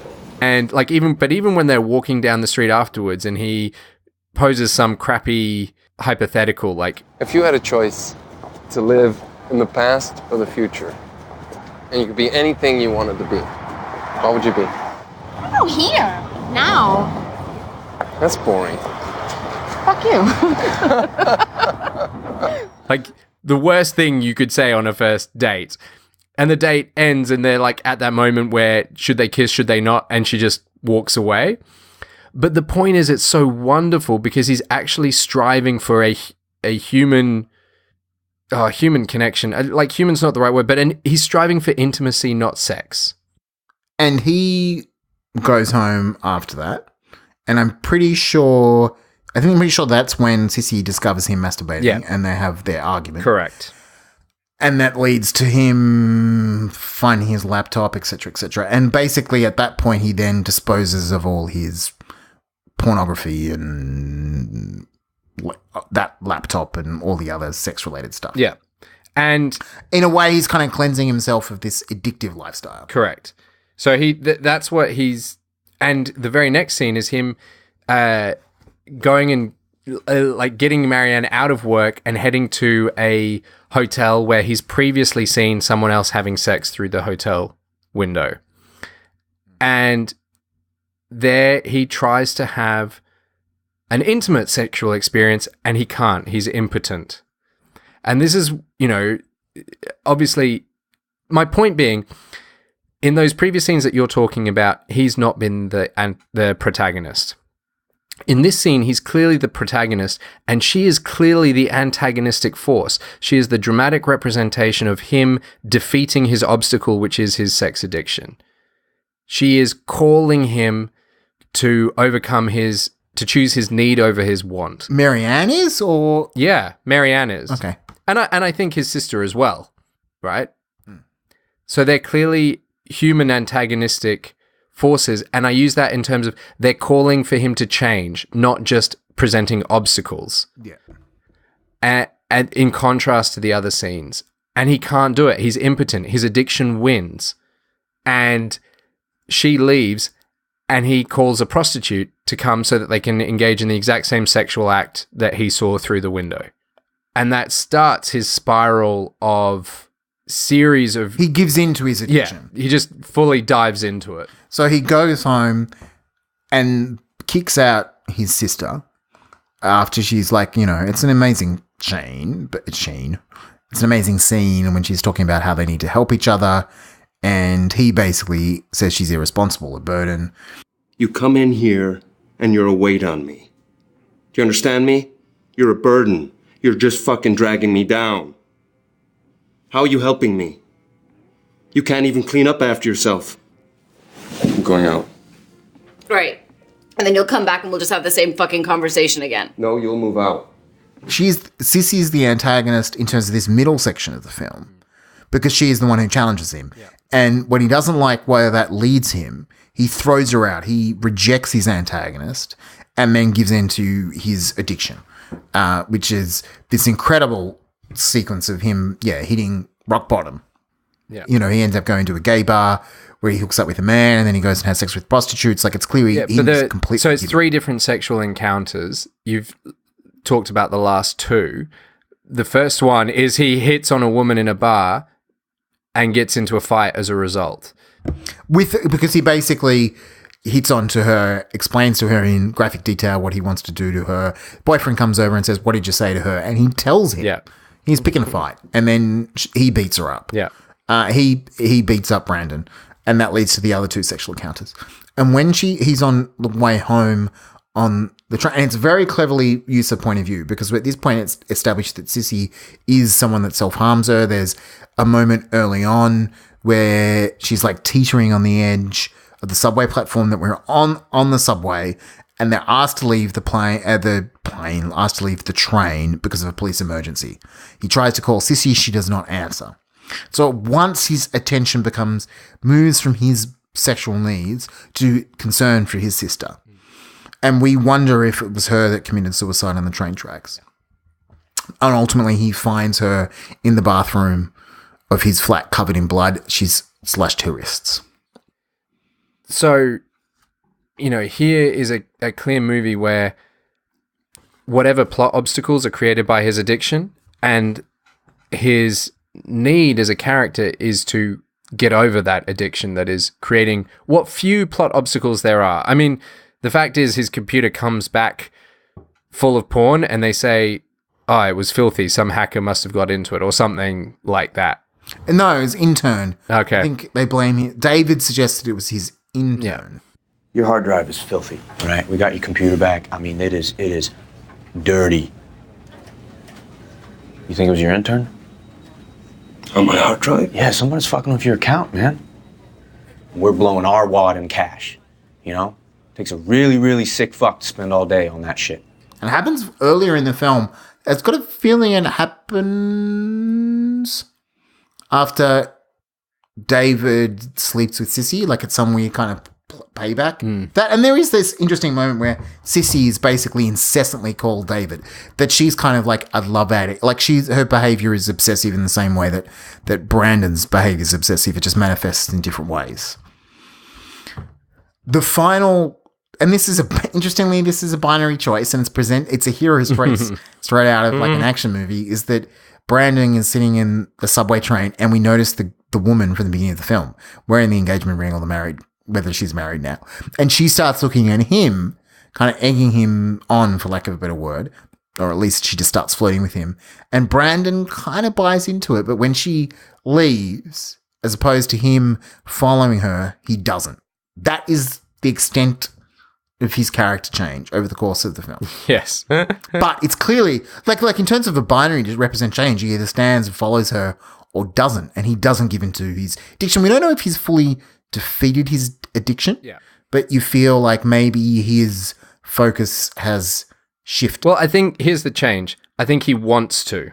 And even when they're walking down the street afterwards and he poses some crappy hypothetical, like... If you had a choice to live in the past or the future, and you could be anything you wanted to be, what would you be? Oh, here. Now. That's boring. Fuck you. Like, the worst thing you could say on a first date. And the date ends and they're like at that moment where should they kiss, should they not? And she just walks away. But the point is, it's so wonderful because he's actually striving for a human connection. Like, human's not the right word, but he's striving for intimacy, not sex. And he goes home after that. And I'm pretty sure that's when Sissy discovers him masturbating, and they have their argument. Correct. And that leads to him finding his laptop, etc., etc. And basically, at that point, he then disposes of all his pornography and that laptop and all the other sex-related stuff. Yeah. And in a way, he's kind of cleansing himself of this addictive lifestyle. Correct. So that's what he's... And the very next scene is him going and like getting Marianne out of work and heading to a hotel where he's previously seen someone else having sex through the hotel window. And there he tries to have an intimate sexual experience and he can't. He's impotent. And this is, obviously, my point being, in those previous scenes that you're talking about, he's not been the protagonist. In this scene, he's clearly the protagonist, and she is clearly the antagonistic force. She is the dramatic representation of him defeating his obstacle, which is his sex addiction. She is calling him to to choose his need over his want. Marianne is, or? Yeah, Marianne is. Okay. And I think his sister as well, right? So they're clearly human antagonistic forces, and I use that in terms of they're calling for him to change, not just presenting obstacles. Yeah. And in contrast to the other scenes. And he can't do it. He's impotent. His addiction wins. And she leaves, and he calls a prostitute to come so that they can engage in the exact same sexual act that he saw through the window. And that starts his spiral of series of... He gives in to his addiction. Yeah, he just fully dives into it. So he goes home and kicks out his sister after she's like, it's an amazing scene. It's an amazing scene when she's talking about how they need to help each other. And he basically says she's irresponsible, a burden. You come in here and you're a weight on me. Do you understand me? You're a burden. You're just fucking dragging me down. How are you helping me? You can't even clean up after yourself. I'm going out. Right. And then you'll come back and we'll just have the same fucking conversation again. No, you'll move out. Sissy's the antagonist in terms of this middle section of the film because she is the one who challenges him. Yeah. And when he doesn't like where that leads him, he throws her out. He rejects his antagonist and then gives in to his addiction, which is this incredible sequence of him, hitting rock bottom. Yeah. He ends up going to a gay bar where he hooks up with a man and then he goes and has sex with prostitutes. Like, it's clear he's completely... So it's 3 different sexual encounters. You've talked about the last 2. The first one is he hits on a woman in a bar and gets into a fight as a result. Because he basically hits onto her, explains to her in graphic detail what he wants to do to her. Boyfriend comes over and says, "What did you say to her?" And he tells him. Yeah. He's picking a fight. And then he beats her up. Yeah. He beats up Brandon. And that leads to the other 2 sexual encounters. And when he's on the way home on the train, and it's very cleverly used a point of view because at this point it's established that Sissy is someone that self-harms her. There's a moment early on where she's like teetering on the edge of the subway platform that we're on the subway, and they're asked to leave asked to leave the train because of a police emergency. He tries to call Sissy, she does not answer. So once his attention moves from his sexual needs to concern for his sister. And we wonder if it was her that committed suicide on the train tracks. And ultimately he finds her in the bathroom of his flat covered in blood. She's slashed her wrists. So, here is a clear movie where whatever plot obstacles are created by his addiction and his need as a character is to get over that addiction that is creating what few plot obstacles there are. I mean, the fact is his computer comes back full of porn and they say, "Oh, it was filthy. Some hacker must have got into it," or something like that. No, it was intern. Okay. I think they blame him. David suggested it was his intern. Your hard drive is filthy, all right? We got your computer back. I mean, it is dirty. You think it was your intern? On my hard drive? Yeah, someone's fucking with your account, man. We're blowing our wad in cash, Takes a really, really sick fuck to spend all day on that shit. And it happens earlier in the film. It's got a feeling it happens after David sleeps with Sissy, like it's some weird kind of payback. That, and there is this interesting moment where Sissy is basically incessantly called David, that she's kind of like a love addict. Like her behavior is obsessive in the same way that Brandon's behavior is obsessive. It just manifests in different ways. The final, and interestingly, this is a binary choice, and it's a hero's choice straight out of like an action movie, is that Brandon is sitting in the subway train and we notice the woman from the beginning of the film wearing the engagement ring or the married, whether she's married now. And she starts looking at him, kind of egging him on, for lack of a better word, or at least she just starts flirting with him. And Brandon kind of buys into it, but when she leaves, as opposed to him following her, he doesn't. That is the extent of his character change over the course of the film. Yes. But it's clearly, like in terms of a binary to represent change, he either stands and follows her or doesn't, and he doesn't give in to his addiction. We don't know if he's fully defeated his addiction, but you feel like maybe his focus has shifted. Well, I think here's the change. I think he wants to.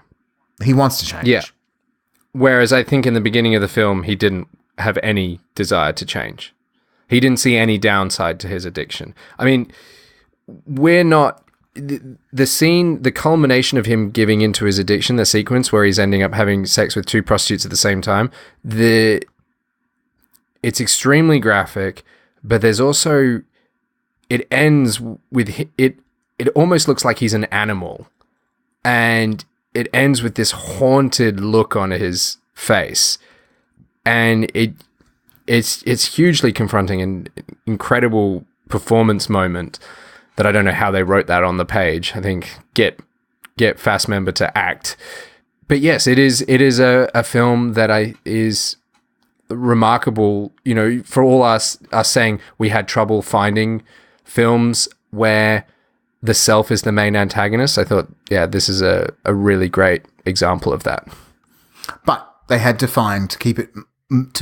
He wants to change. Yeah. Whereas I think in the beginning of the film, he didn't have any desire to change. He didn't see any downside to his addiction. I mean, we're not... The scene, the culmination of him giving into his addiction, the sequence where he's ending up having sex with two prostitutes at the same time, it's extremely graphic, but there's also... It ends with... It almost looks like he's an animal. And it ends with this haunted look on his face. And it's hugely confronting and incredible performance moment that I don't know how they wrote that on the page. I think get Fassbender to act. But yes, it is a film that is remarkable, you know, for all us saying we had trouble finding films where the self is the main antagonist. I thought, this is a really great example of that. But they had to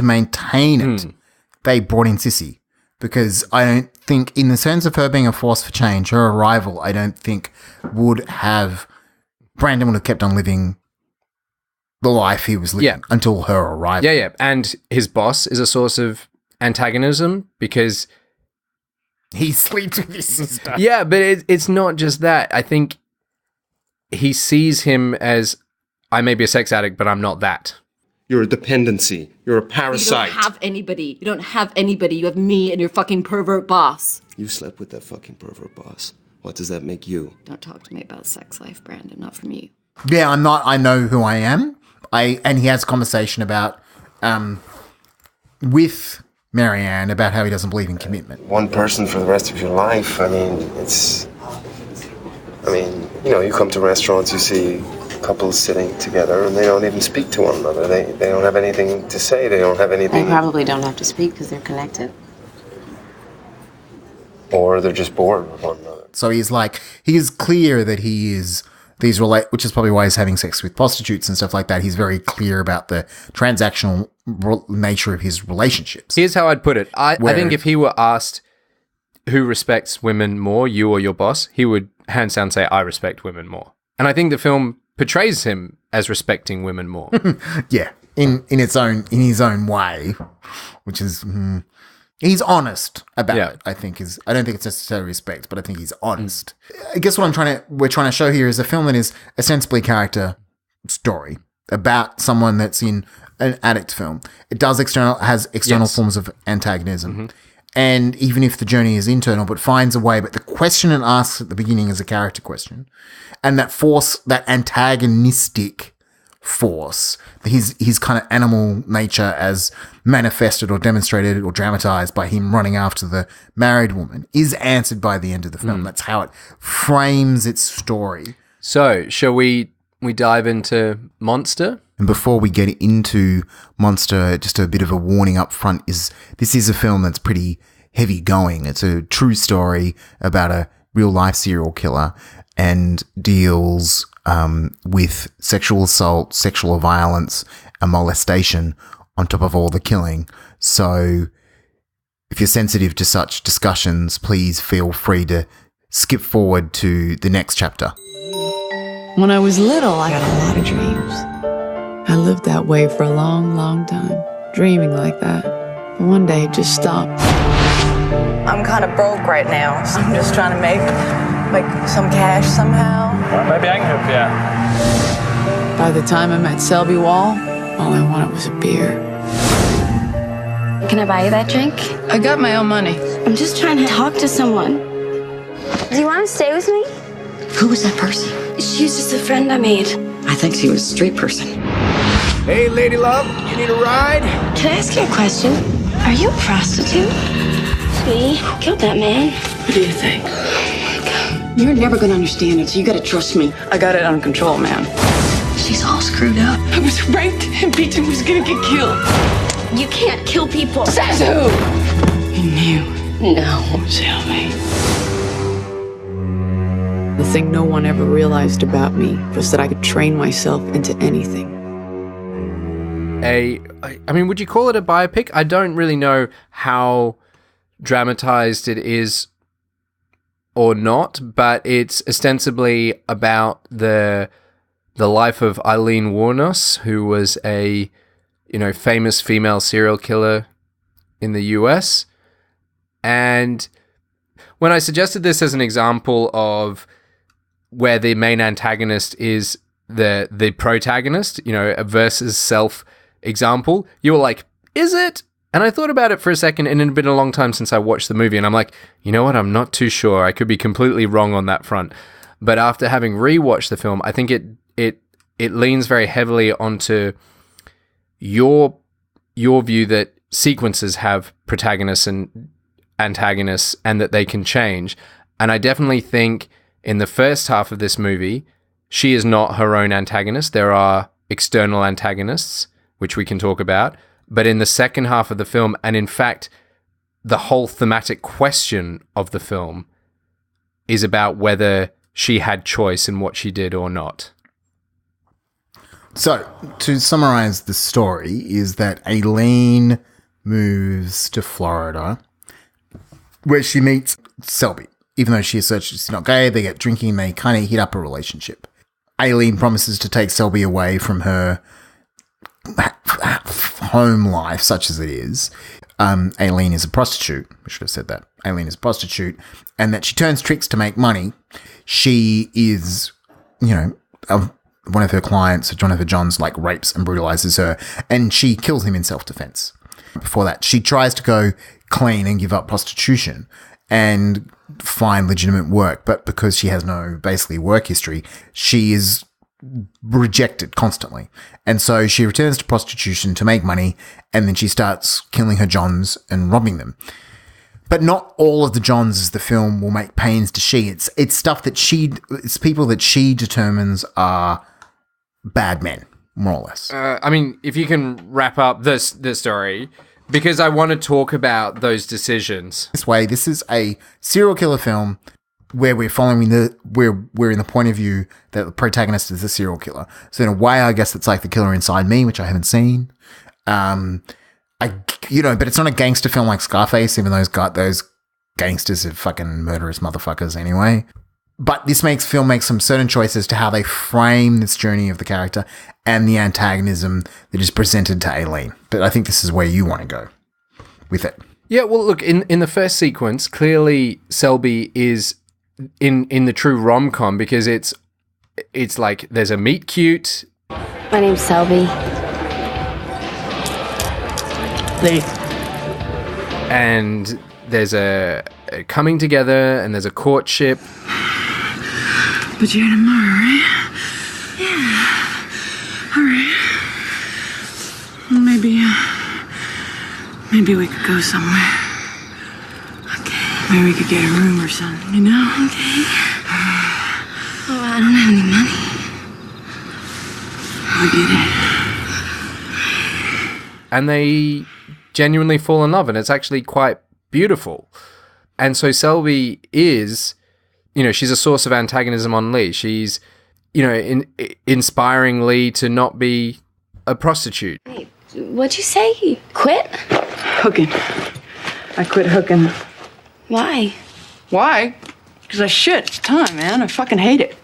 maintain it, they brought in Sissy, because I don't think, in the sense of her being a force for change, her arrival, I don't think Brandon would have kept on living the life he was living until her arrival. Yeah. And his boss is a source of antagonism because he sleeps with his sister. Yeah, but it's not just that. I think he sees him as, I may be a sex addict, but I'm not that. You're a dependency. You're a parasite. You don't have anybody. You have me and your fucking pervert boss. You slept with that fucking pervert boss. What does that make you? Don't talk to me about sex life, Brandon. Not from you. Yeah, I'm not. I know who I am. And he has a conversation about with Marianne about how he doesn't believe in commitment. One person for the rest of your life. You come to restaurants, you see couples sitting together and they don't even speak to one another. They don't have anything to say. They don't have anything. They probably don't have to speak because they're connected. Or they're just bored with one another. So he is clear that he is which is probably why he's having sex with prostitutes and stuff like that. He's very clear about the transactional nature of his relationships. Here's how I'd put it. I think if he were asked who respects women more, you or your boss, he would hands down say, I respect women more. And I think the film portrays him as respecting women more. Yeah, in his own way, which is he's honest about it. I don't think it's necessarily respect, but I think he's honest. I guess what we're trying to show here is a film that is ostensibly character story about someone that's in an addict film. It has external forms of antagonism. And even if the journey is internal, but finds a way, but the question it asks at the beginning is a character question. And that force, that antagonistic force, his kind of animal nature as manifested or demonstrated or dramatized by him running after the married woman, is answered by the end of the film. That's how it frames its story. So, shall we dive into Monster? And before we get into Monster, just a bit of a warning up front this is a film that's pretty heavy going. It's a true story about a real life serial killer and deals with sexual assault, sexual violence, and molestation on top of all the killing. So if you're sensitive to such discussions, please feel free to skip forward to the next chapter. When I was little, I had a lot of dreams. I lived that way for a long, long time, dreaming like that. But one day it just stopped. I'm kind of broke right now. So I'm just trying to make some cash somehow. Well, maybe I can help you out. By the time I met Selby Wall, all I wanted was a beer. Can I buy you that drink? I got my own money. I'm just trying to talk to someone. Do you want to stay with me? Who was that person? She was just a friend I made. I think she was a street person. Hey, lady love, you need a ride? Can I ask you a question? Are you a prostitute? Sweetie, who killed that man? What do you think? You're never gonna understand it, so you gotta trust me. I got it under control, man. She's all screwed up. I was raped and Peter was gonna get killed. You can't kill people. Says who? You knew. No. Selby. The thing no one ever realized about me was that I could train myself into anything. I mean, would you call it a biopic? I don't really know how dramatized it is or not, but it's ostensibly about the life of Eileen Wuornos, who was a famous female serial killer in the US. And when I suggested this as an example of where the main antagonist is the protagonist, a versus self example, you were like, is it? And I thought about it for a second, and it had been a long time since I watched the movie, and I'm like, you know what? I'm not too sure. I could be completely wrong on that front. But after having rewatched the film, I think it leans very heavily onto your view that sequences have protagonists and antagonists and that they can change. And I definitely think in the first half of this movie, she is not her own antagonist. There are external antagonists, which we can talk about. But in the second half of the film, and in fact, the whole thematic question of the film is about whether she had choice in what she did or not. So, to summarize the story, is that Aileen moves to Florida, where she meets Selby. Even though she asserts she's not gay, they get drinking, they kind of hit up a relationship. Aileen promises to take Selby away from her home life, such as it is. Aileen is a prostitute. I should have said that. Aileen is a prostitute, and that she turns tricks to make money. She is, one of her clients, one of her Johns, rapes and brutalizes her, and she kills him in self-defense. Before that, she tries to go clean and give up prostitution and find legitimate work, but because she has no, basically, work history, she is rejected constantly. And so she returns to prostitution to make money, and then she starts killing her Johns and robbing them. But not all of the Johns as the film will make pains to see. It's stuff that it's people that she determines are bad men, more or less. I mean, if you can wrap up the story, because I want to talk about those decisions. This is a serial killer film where we're following we're in the point of view that the protagonist is a serial killer. So in a way, I guess it's like The Killer Inside Me, which I haven't seen. But it's not a gangster film like Scarface, even though those gangsters are fucking murderous motherfuckers anyway. But this film makes some certain choices to how they frame this journey of the character and the antagonism that is presented to Aileen. But I think this is where you want to go with it. Yeah, well, look, in the first sequence, clearly Selby is in the true rom-com, because it's like there's a meet cute. My name's Selby. Lee. And there's a coming together, and there's a courtship. But you're tomorrow, right? Yeah. All right. Well, maybe we could go somewhere. Okay. Maybe we could get a room or something, Okay. Oh, I don't have any money. I get it. And they genuinely fall in love, and it's actually quite beautiful. And so Selby is, she's a source of antagonism on Lee. She's, inspiring Lee to not be a prostitute. Wait, what'd you say? You quit? Hooking. I quit hooking. Why? Why? Because I shit. It's time, man. I fucking hate it.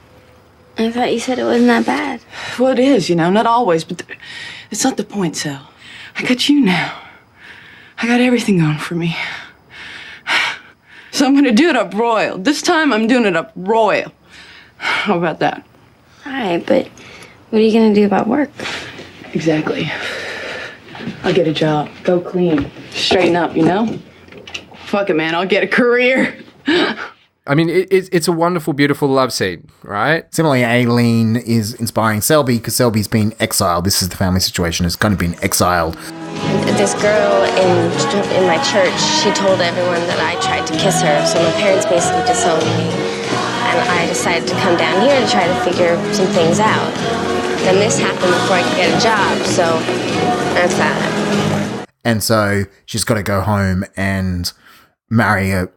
I thought you said it wasn't that bad. Well, it is, not always, but it's not the point, Sal. I got you now. I got everything going for me. So I'm gonna do it up royal. This time I'm doing it up royal. How about that? All right, but what are you gonna do about work? Exactly. I'll get a job. Go clean. Straighten up, Fuck it, man. I'll get a career. I mean, it's a wonderful, beautiful love scene, right? Similarly, Aileen is inspiring Selby because Selby's been exiled. This is the family situation. Has kind of been exiled. This girl in my church, she told everyone that I tried to kiss her, so my parents basically disowned me. And I decided to come down here to try to figure some things out. Then this happened before I could get a job, so that's that. And so she's got to go home and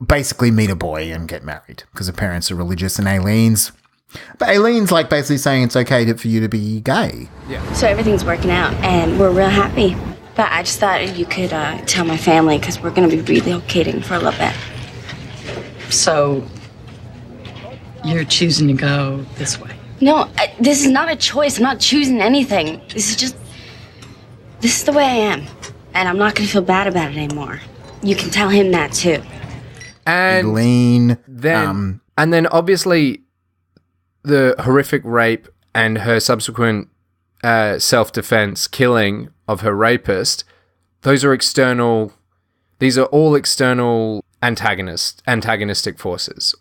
basically meet a boy and get married because her parents are religious, and Aileen's like basically saying it's okay for you to be gay. Yeah. So everything's working out and we're real happy. But I just thought you could tell my family because we're going to be relocating for a little bit. So you're choosing to go this way? No, this is not a choice. I'm not choosing anything. This is the way I am. And I'm not going to feel bad about it anymore. You can tell him that too. And Aileen, and then obviously the horrific rape and her subsequent self-defense killing of her rapist, these are all external antagonistic forces.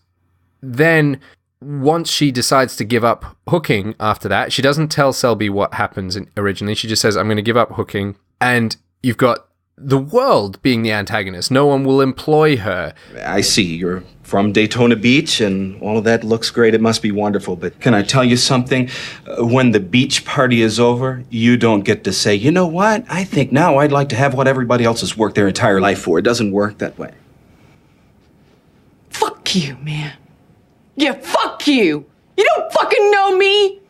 Then once she decides to give up hooking after that, she doesn't tell Selby what happens originally. She just says, I'm going to give up hooking. And you've got the world being the antagonist. No one will employ her. I see. You're from Daytona Beach, and all of that looks great. It must be wonderful. But can I tell you something? When the beach party is over, you don't get to say, you know what? I think now I'd like to have what everybody else has worked their entire life for. It doesn't work that way. Fuck you, man. Yeah, fuck you. You don't fucking know me.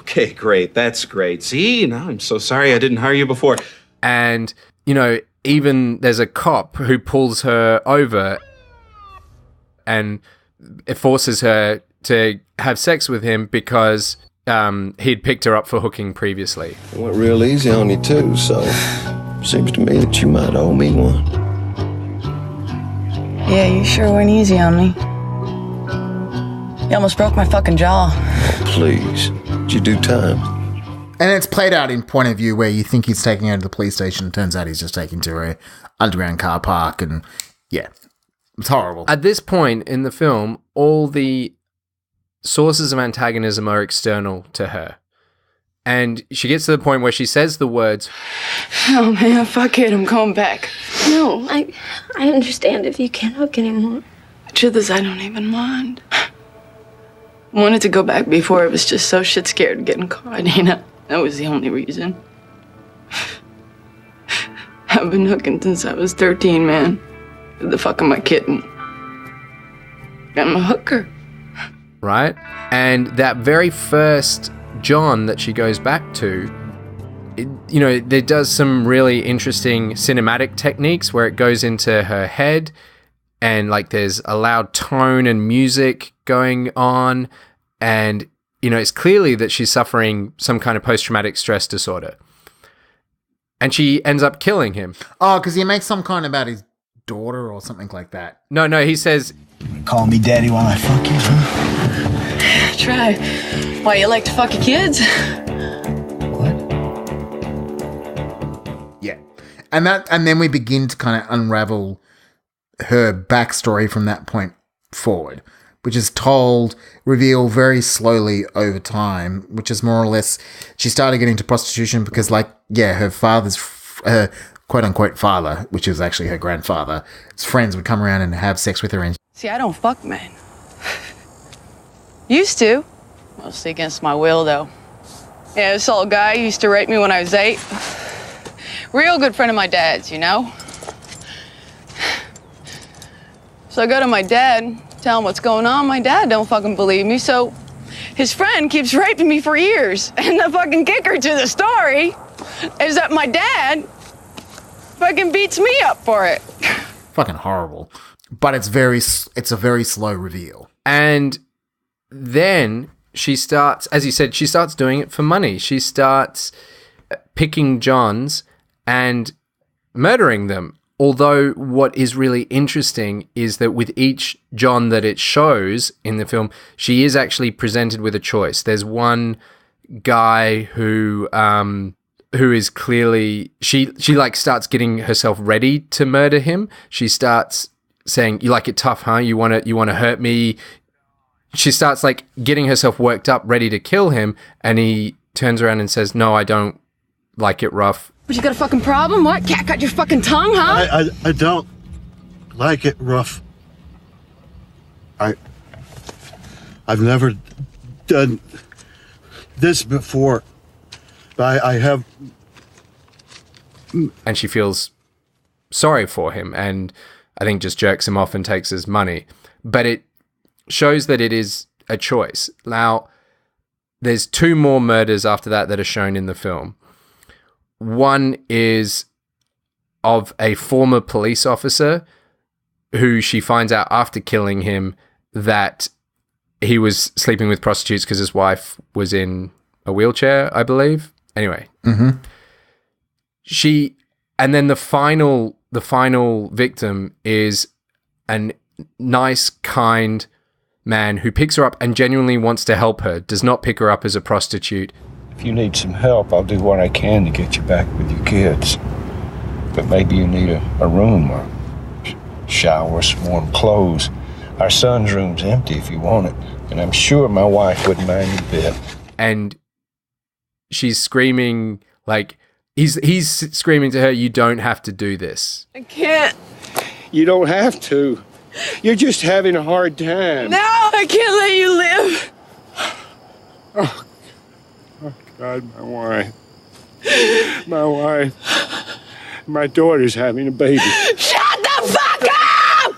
Okay, great. That's great. See, now I'm so sorry I didn't hire you before. And, even there's a cop who pulls her over and it forces her to have sex with him because he'd picked her up for hooking previously. It went real easy on you too, so seems to me that you might owe me one. Yeah, you sure went easy on me. You almost broke my fucking jaw. Oh, please. Did you do time? And it's played out in point of view where you think he's taking her to the police station. Turns out he's just taking to a underground car park. And yeah, it's horrible. At this point in the film, all the sources of antagonism are external to her. And she gets to the point where she says the words, oh man, fuck it, I'm going back. No, I understand if you can't hook anymore. The truth is, I don't even mind. I wanted to go back before I was just so shit scared of getting caught, That was the only reason. I've been hooking since I was 13, man. Who the fuck am I kidding? I'm a hooker. Right? And that very first John that she goes back to, there does some really interesting cinematic techniques where it goes into her head and there's a loud tone and music going on, and it's clearly that she's suffering some kind of post-traumatic stress disorder. And she ends up killing him. Oh, because he makes some comment about his daughter or something like that. No, he says, call me daddy while I fuck you, huh? Try. Why, you like to fuck your kids? Yeah. And then we begin to kind of unravel her backstory from that point forward, which is revealed very slowly over time, which is more or less, she started getting into prostitution because, her father's, quote-unquote father, which is actually her grandfather, his friends would come around and have sex with her. And see, I don't fuck men. Used to. Mostly against my will, though. Yeah, this old guy used to rape me when I was 8. Real good friend of my dad's, So I go to my dad, tell him what's going on. My dad don't fucking believe me, so his friend keeps raping me for years. And the fucking kicker to the story is that my dad fucking beats me up for it. Fucking horrible. But it's a very slow reveal. And then she starts, as you said, she starts doing it for money. She starts picking Johns and murdering them. Although what is really interesting is that with each John that it shows in the film, she is actually presented with a choice. There's one guy who is clearly, she like starts getting herself ready to murder him. She starts saying, "You like it tough, huh? You want to hurt me?" She starts like getting herself worked up, ready to kill him, and he turns around and says, "No, I don't like it rough." But you got a fucking problem? What? Cat got your fucking tongue, huh? I don't like it rough. I've never done this before. I have. And she feels sorry for him, and I think just jerks him off and takes his money. But it shows that it is a choice. Now, there's 2 more murders after that are shown in the film. One is of a former police officer who she finds out after killing him that he was sleeping with prostitutes because his wife was in a wheelchair, I believe. Anyway. Mm-hmm. And then the final victim is a nice, kind man who picks her up and genuinely wants to help her, does not pick her up as a prostitute. If you need some help, I'll do what I can to get you back with your kids. But maybe you need a room or shower, some warm clothes. Our son's room's empty if you want it, and I'm sure my wife wouldn't mind a bit. And she's screaming, like, he's screaming to her, "You don't have to do this." I can't. You don't have to. You're just having a hard time. No, I can't let you live. Oh, God, my wife. My wife. My daughter's having a baby. Shut the fuck up!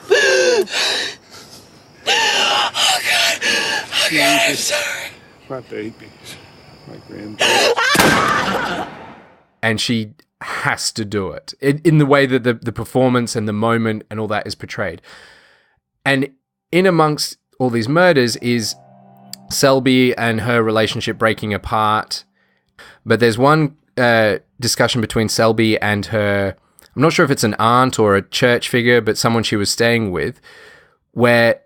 Oh, God. Oh, God, I'm sorry. My babies. My granddaughter. And she has to do it in the way that the performance and the moment and all that is portrayed. And in amongst all these murders is Selby and her relationship breaking apart. But there's one discussion between Selby and her, I'm not sure if it's an aunt or a church figure, but someone she was staying with, where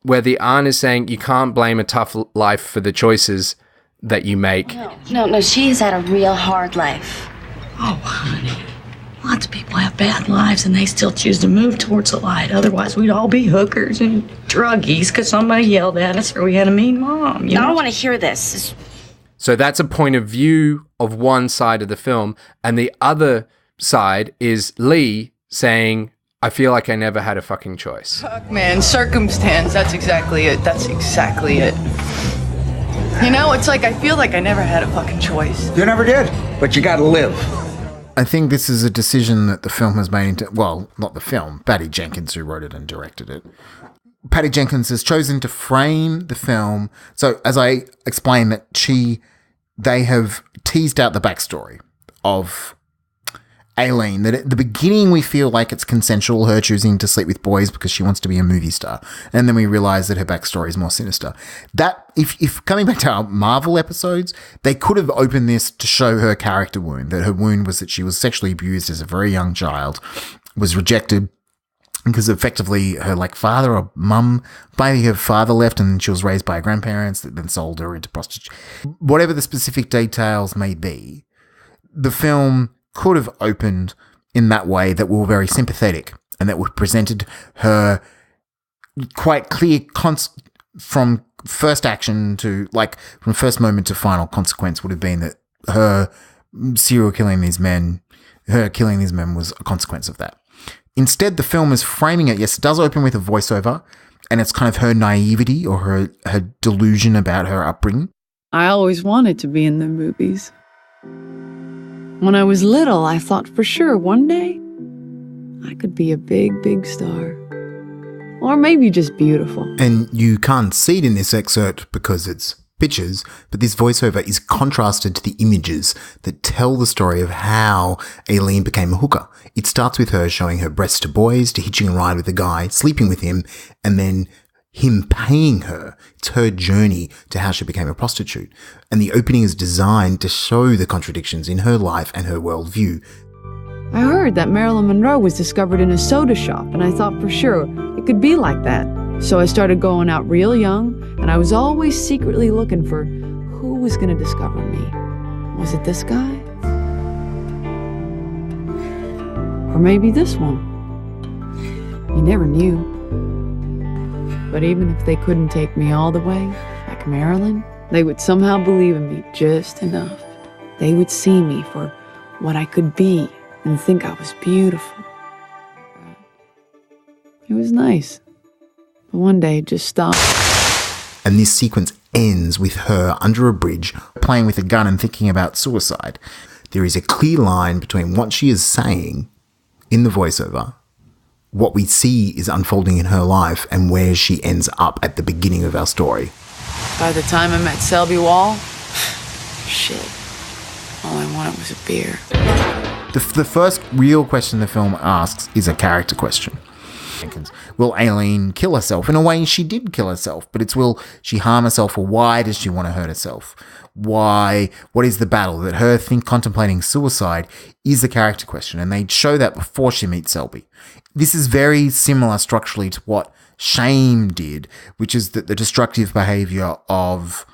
the aunt is saying you can't blame a tough life for the choices that you make. No, she has had a real hard life. Oh, honey. Lots of people have bad lives and they still choose to move towards the light. Otherwise, we'd all be hookers and druggies because somebody yelled at us or we had a mean mom. I don't want to hear this. So that's a point of view of one side of the film. And the other side is Lee saying, I feel like I never had a fucking choice. Fuck, man, circumstance. That's exactly it. That's exactly it. You know, it's like I feel like I never had a fucking choice. You never did, but you gotta live. I think this is a decision that the film has made into, well, not the film, Patty Jenkins, who wrote it and directed it. Patty Jenkins has chosen to frame the film. So as I explained that they have teased out the backstory of Aileen, that at the beginning we feel like it's consensual, her choosing to sleep with boys because she wants to be a movie star. And then we realize that her backstory is more sinister. That, if coming back to our Marvel episodes, they could have opened this to show her character wound, that her wound was that she was sexually abused as a very young child, was rejected because effectively her father or mum, maybe her father left and she was raised by her grandparents that then sold her into prostitution. Whatever the specific details may be, the film could have opened in that way that were very sympathetic and that would presented her quite clear from first action to from first moment to final consequence would have been that her killing these men was a consequence of that. Instead, the film is framing it. Yes, it does open with a voiceover and it's kind of her naivety or her delusion about her upbringing. I always wanted to be in the movies. When I was little, I thought for sure one day I could be a big, big star. Or maybe just beautiful. And you can't see it in this excerpt because it's pictures, but this voiceover is contrasted to the images that tell the story of how Aileen became a hooker. It starts with her showing her breasts to boys, to hitching a ride with a guy, sleeping with him, and then him paying her. It's her journey to how she became a prostitute. And the opening is designed to show the contradictions in her life and her worldview. I heard that Marilyn Monroe was discovered in a soda shop, and I thought for sure it could be like that. So I started going out real young, and I was always secretly looking for who was going to discover me. Was it this guy? Or maybe this one? You never knew. But even if they couldn't take me all the way, like Marilyn, they would somehow believe in me just enough. They would see me for what I could be and think I was beautiful. It was nice. But one day it just stopped. And this sequence ends with her under a bridge, playing with a gun and thinking about suicide. There is a clear line between what she is saying in the voiceover, what we see is unfolding in her life, and where she ends up at the beginning of our story. By the time I met Selby Wall, shit, all I wanted was a beer. The first real question the film asks is a character question. Will Aileen kill herself? In a way, she did kill herself, but it's will she harm herself, or why does she want to hurt herself? Why? What is the battle? That her contemplating suicide is the character question, and they show that before she meets Selby. This is very similar structurally to what Shame did, which is that the destructive behavior of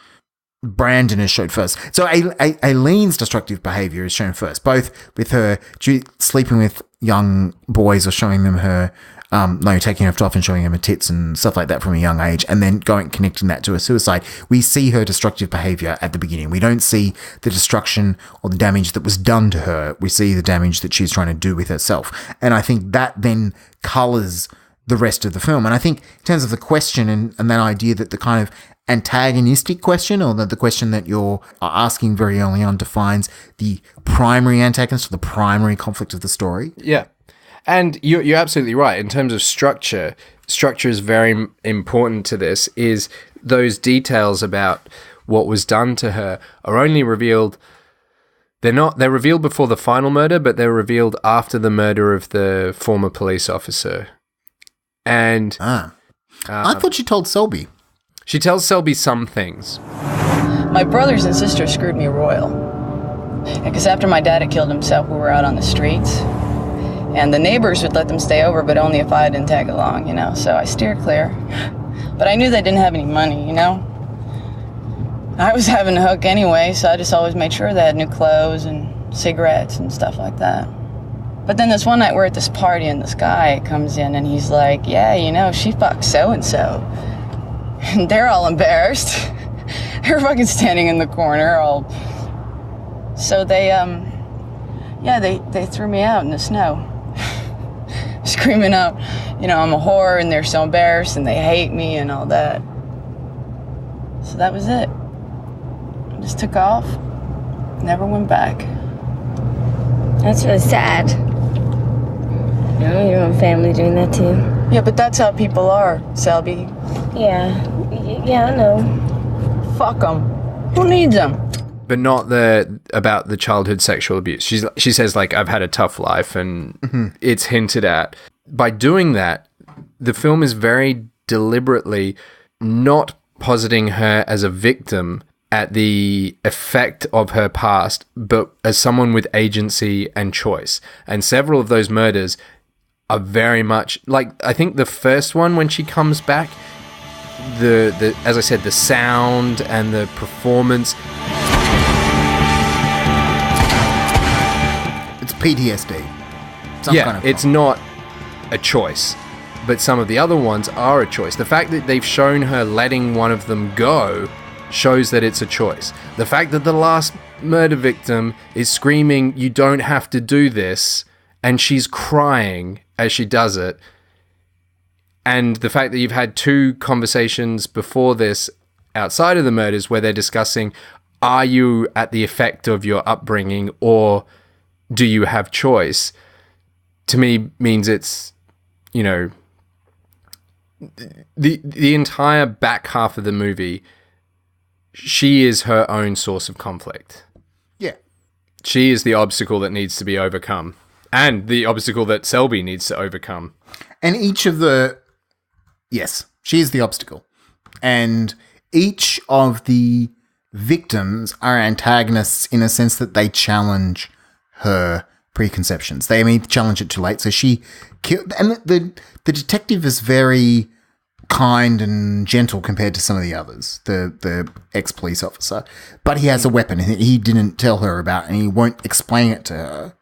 Brandon is shown first. So Aileen's destructive behavior is shown first, both with her sleeping with young boys or showing them her, taking her off and showing them her tits and stuff like that from a young age, and then connecting that to her suicide. We see her destructive behavior at the beginning. We don't see the destruction or the damage that was done to her. We see the damage that she's trying to do with herself. And I think that then colours the rest of the film. And I think in terms of the question and that idea that the kind of antagonistic question, or the question that you're asking very early on, defines the primary antagonist or the primary conflict of the story. Yeah. And you're absolutely right. In terms of structure is very important to this. Is those details about what was done to her are only revealed. They're revealed before the final murder, but they're revealed after the murder of the former police officer. And I thought she told Selby. She tells Selby some things. My brothers and sisters screwed me royal. Because after my dad had killed himself, we were out on the streets. And the neighbors would let them stay over, but only if I didn't tag along, So I steered clear. But I knew they didn't have any money, I was having a hook anyway, so I just always made sure they had new clothes and cigarettes and stuff like that. But then this one night we're at this party and this guy comes in and he's like, yeah, she fucked so-and-so. And they're all embarrassed. They're fucking standing in the corner all... So they threw me out in the snow. Screaming out, I'm a whore, and they're so embarrassed and they hate me and all that. So that was it. I just took off, never went back. That's really sad. Your own family doing that too. Yeah, but that's how people are, Selby. Yeah, I know. Fuck them. Who needs them? But not about the childhood sexual abuse. She says, I've had a tough life, and it's hinted at. By doing that, the film is very deliberately not positing her as a victim at the effect of her past, but as someone with agency and choice. And several of those murders are very much I think the first one, when she comes back, the as I said, the sound and the performance. It's PTSD. It's not a choice, but some of the other ones are a choice. The fact that they've shown her letting one of them go shows that it's a choice. The fact that the last murder victim is screaming, "You don't have to do this," and she's crying as she does it, and the fact that you've had two conversations before this outside of the murders where they're discussing, are you at the effect of your upbringing, or do you have choice, to me means it's, the entire back half of the movie, she is her own source of conflict. Yeah. She is the obstacle that needs to be overcome, and the obstacle that Selby needs to overcome. And each of the... Yes. She is the obstacle. And each of the victims are antagonists in a sense that they challenge her preconceptions. They may challenge it too late. So she killed, and the detective is very kind and gentle compared to some of the others, the ex-police officer, but he has a weapon he didn't tell her about, and he won't explain it to her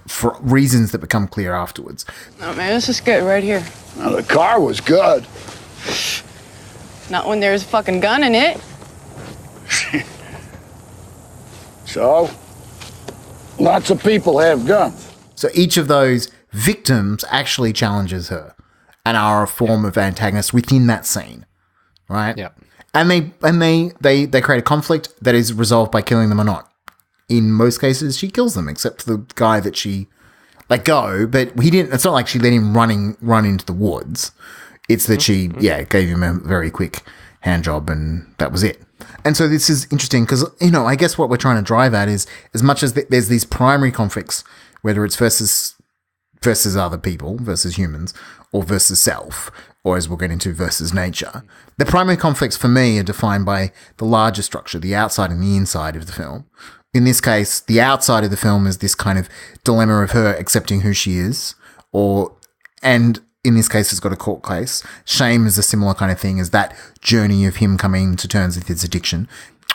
for reasons that become clear afterwards. Oh man, this is good right here. Well, the car was good. Not when there's a fucking gun in it. So, lots of people have guns. So each of those victims actually challenges her and are a form of antagonist within that scene, right? Yeah. And they create a conflict that is resolved by killing them or not. In most cases, she kills them, except for the guy that she let go. But he didn't. It's not like she let him run into the woods. It's that she gave him a very quick hand job, and that was it. And so this is interesting because, I guess what we're trying to drive at is, as much as there's these primary conflicts, whether it's versus other people, versus humans, or versus self, or as we'll get into, versus nature. The primary conflicts for me are defined by the larger structure, the outside and the inside of the film. In this case, the outside of the film is this kind of dilemma of her accepting who she is, and in this case, it's got a court case. Shame is a similar kind of thing as that journey of him coming to terms with his addiction.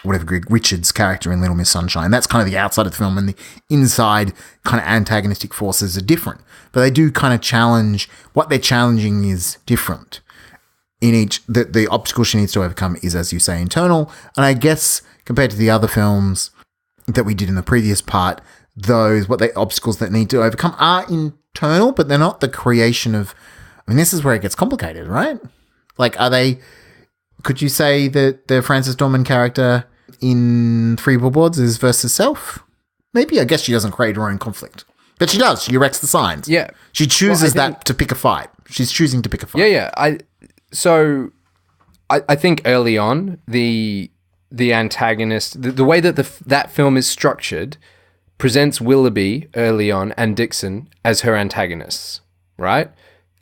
Whatever Greg Richards' character in Little Miss Sunshine. That's kind of the outside of the film, and the inside kind of antagonistic forces are different. But they do kind of challenge, what they're challenging is different. In each, the obstacle she needs to overcome is, as you say, internal. And I guess compared to the other films that we did in the previous part, obstacles that need to overcome are internal, but they're not the creation of, this is where it gets complicated, right? Like, could you say that the Frances Dorman character in Three Billboards is versus self? Maybe. I guess she doesn't create her own conflict. But she does. She erects the signs. Yeah. She chooses to pick a fight. She's choosing to pick a fight. Yeah. I think early on, the antagonist, the way that that film is structured, presents Willoughby early on and Dixon as her antagonists, right?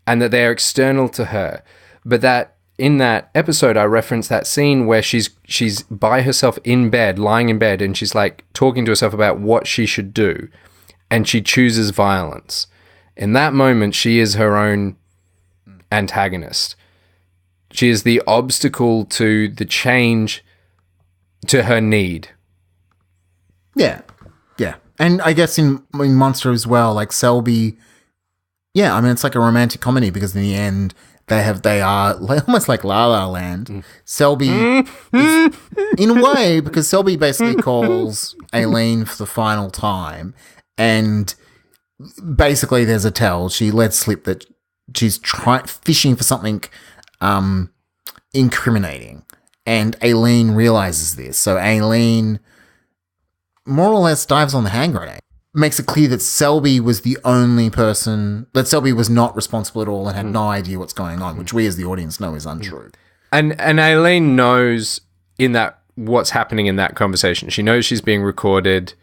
And that they're external to her. But that in that episode, I referenced that scene where she's by herself in bed, lying in bed, and she's like talking to herself about what she should do, and she chooses violence. In that moment, she is her own antagonist. She is the obstacle to the change to her need. Yeah. And I guess in Monster as well, like Selby, it's like a romantic comedy because in the end, they are almost like La La Land. Selby is, in a way, because Selby basically calls Aileen for the final time, and basically there's a tell. She lets slip that she's fishing for something incriminating, and Aileen realizes this. So Aileen more or less dives on the hand grenade. Makes it clear that Selby was the only person, that Selby was not responsible at all and had no idea what's going on, which we as the audience know is untrue. And Aileen knows what's happening in that conversation. She knows she's being recorded.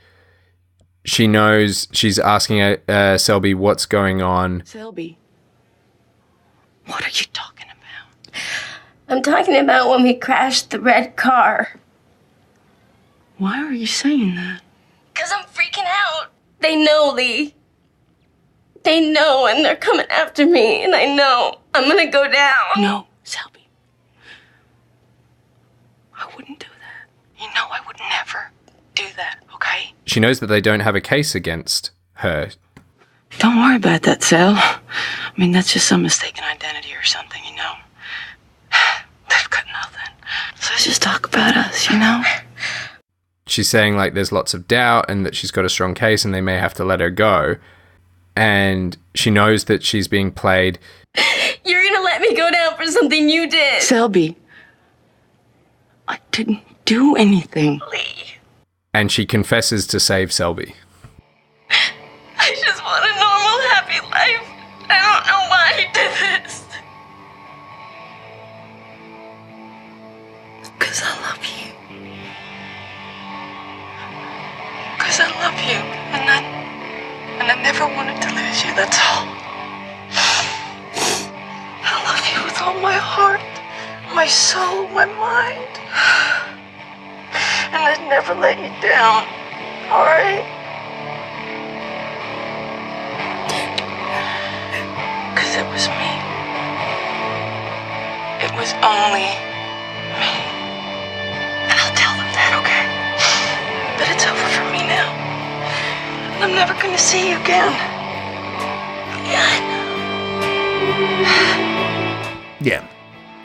She knows she's asking Selby what's going on. Selby, what are you talking about? I'm talking about when we crashed the red car. Why are you saying that? Because I'm freaking out. They know, Lee. They know, and they're coming after me, and I know I'm gonna go down. No, Selby. I wouldn't do that. You know I would never do that, okay? She knows that they don't have a case against her. Don't worry about that, Sel. That's just some mistaken identity or something, you know? They've got nothing. So let's just talk about us, you know? She's saying like there's lots of doubt and that she's got a strong case and they may have to let her go. And she knows that she's being played. You're gonna let me go down for something you did. Selby, I didn't do anything. Lee. And she confesses to save Selby. I just want a normal, happy life. I don't know why he did this. Because I love you. Because I love you, and I never wanted to lose you, that's all. I love you with all my heart. my soul, my mind. And I'd never let you down, all right? Because it was me. It was only me. And I'll tell them that, okay? But it's over for me now. And I'm never gonna see you again. Yeah.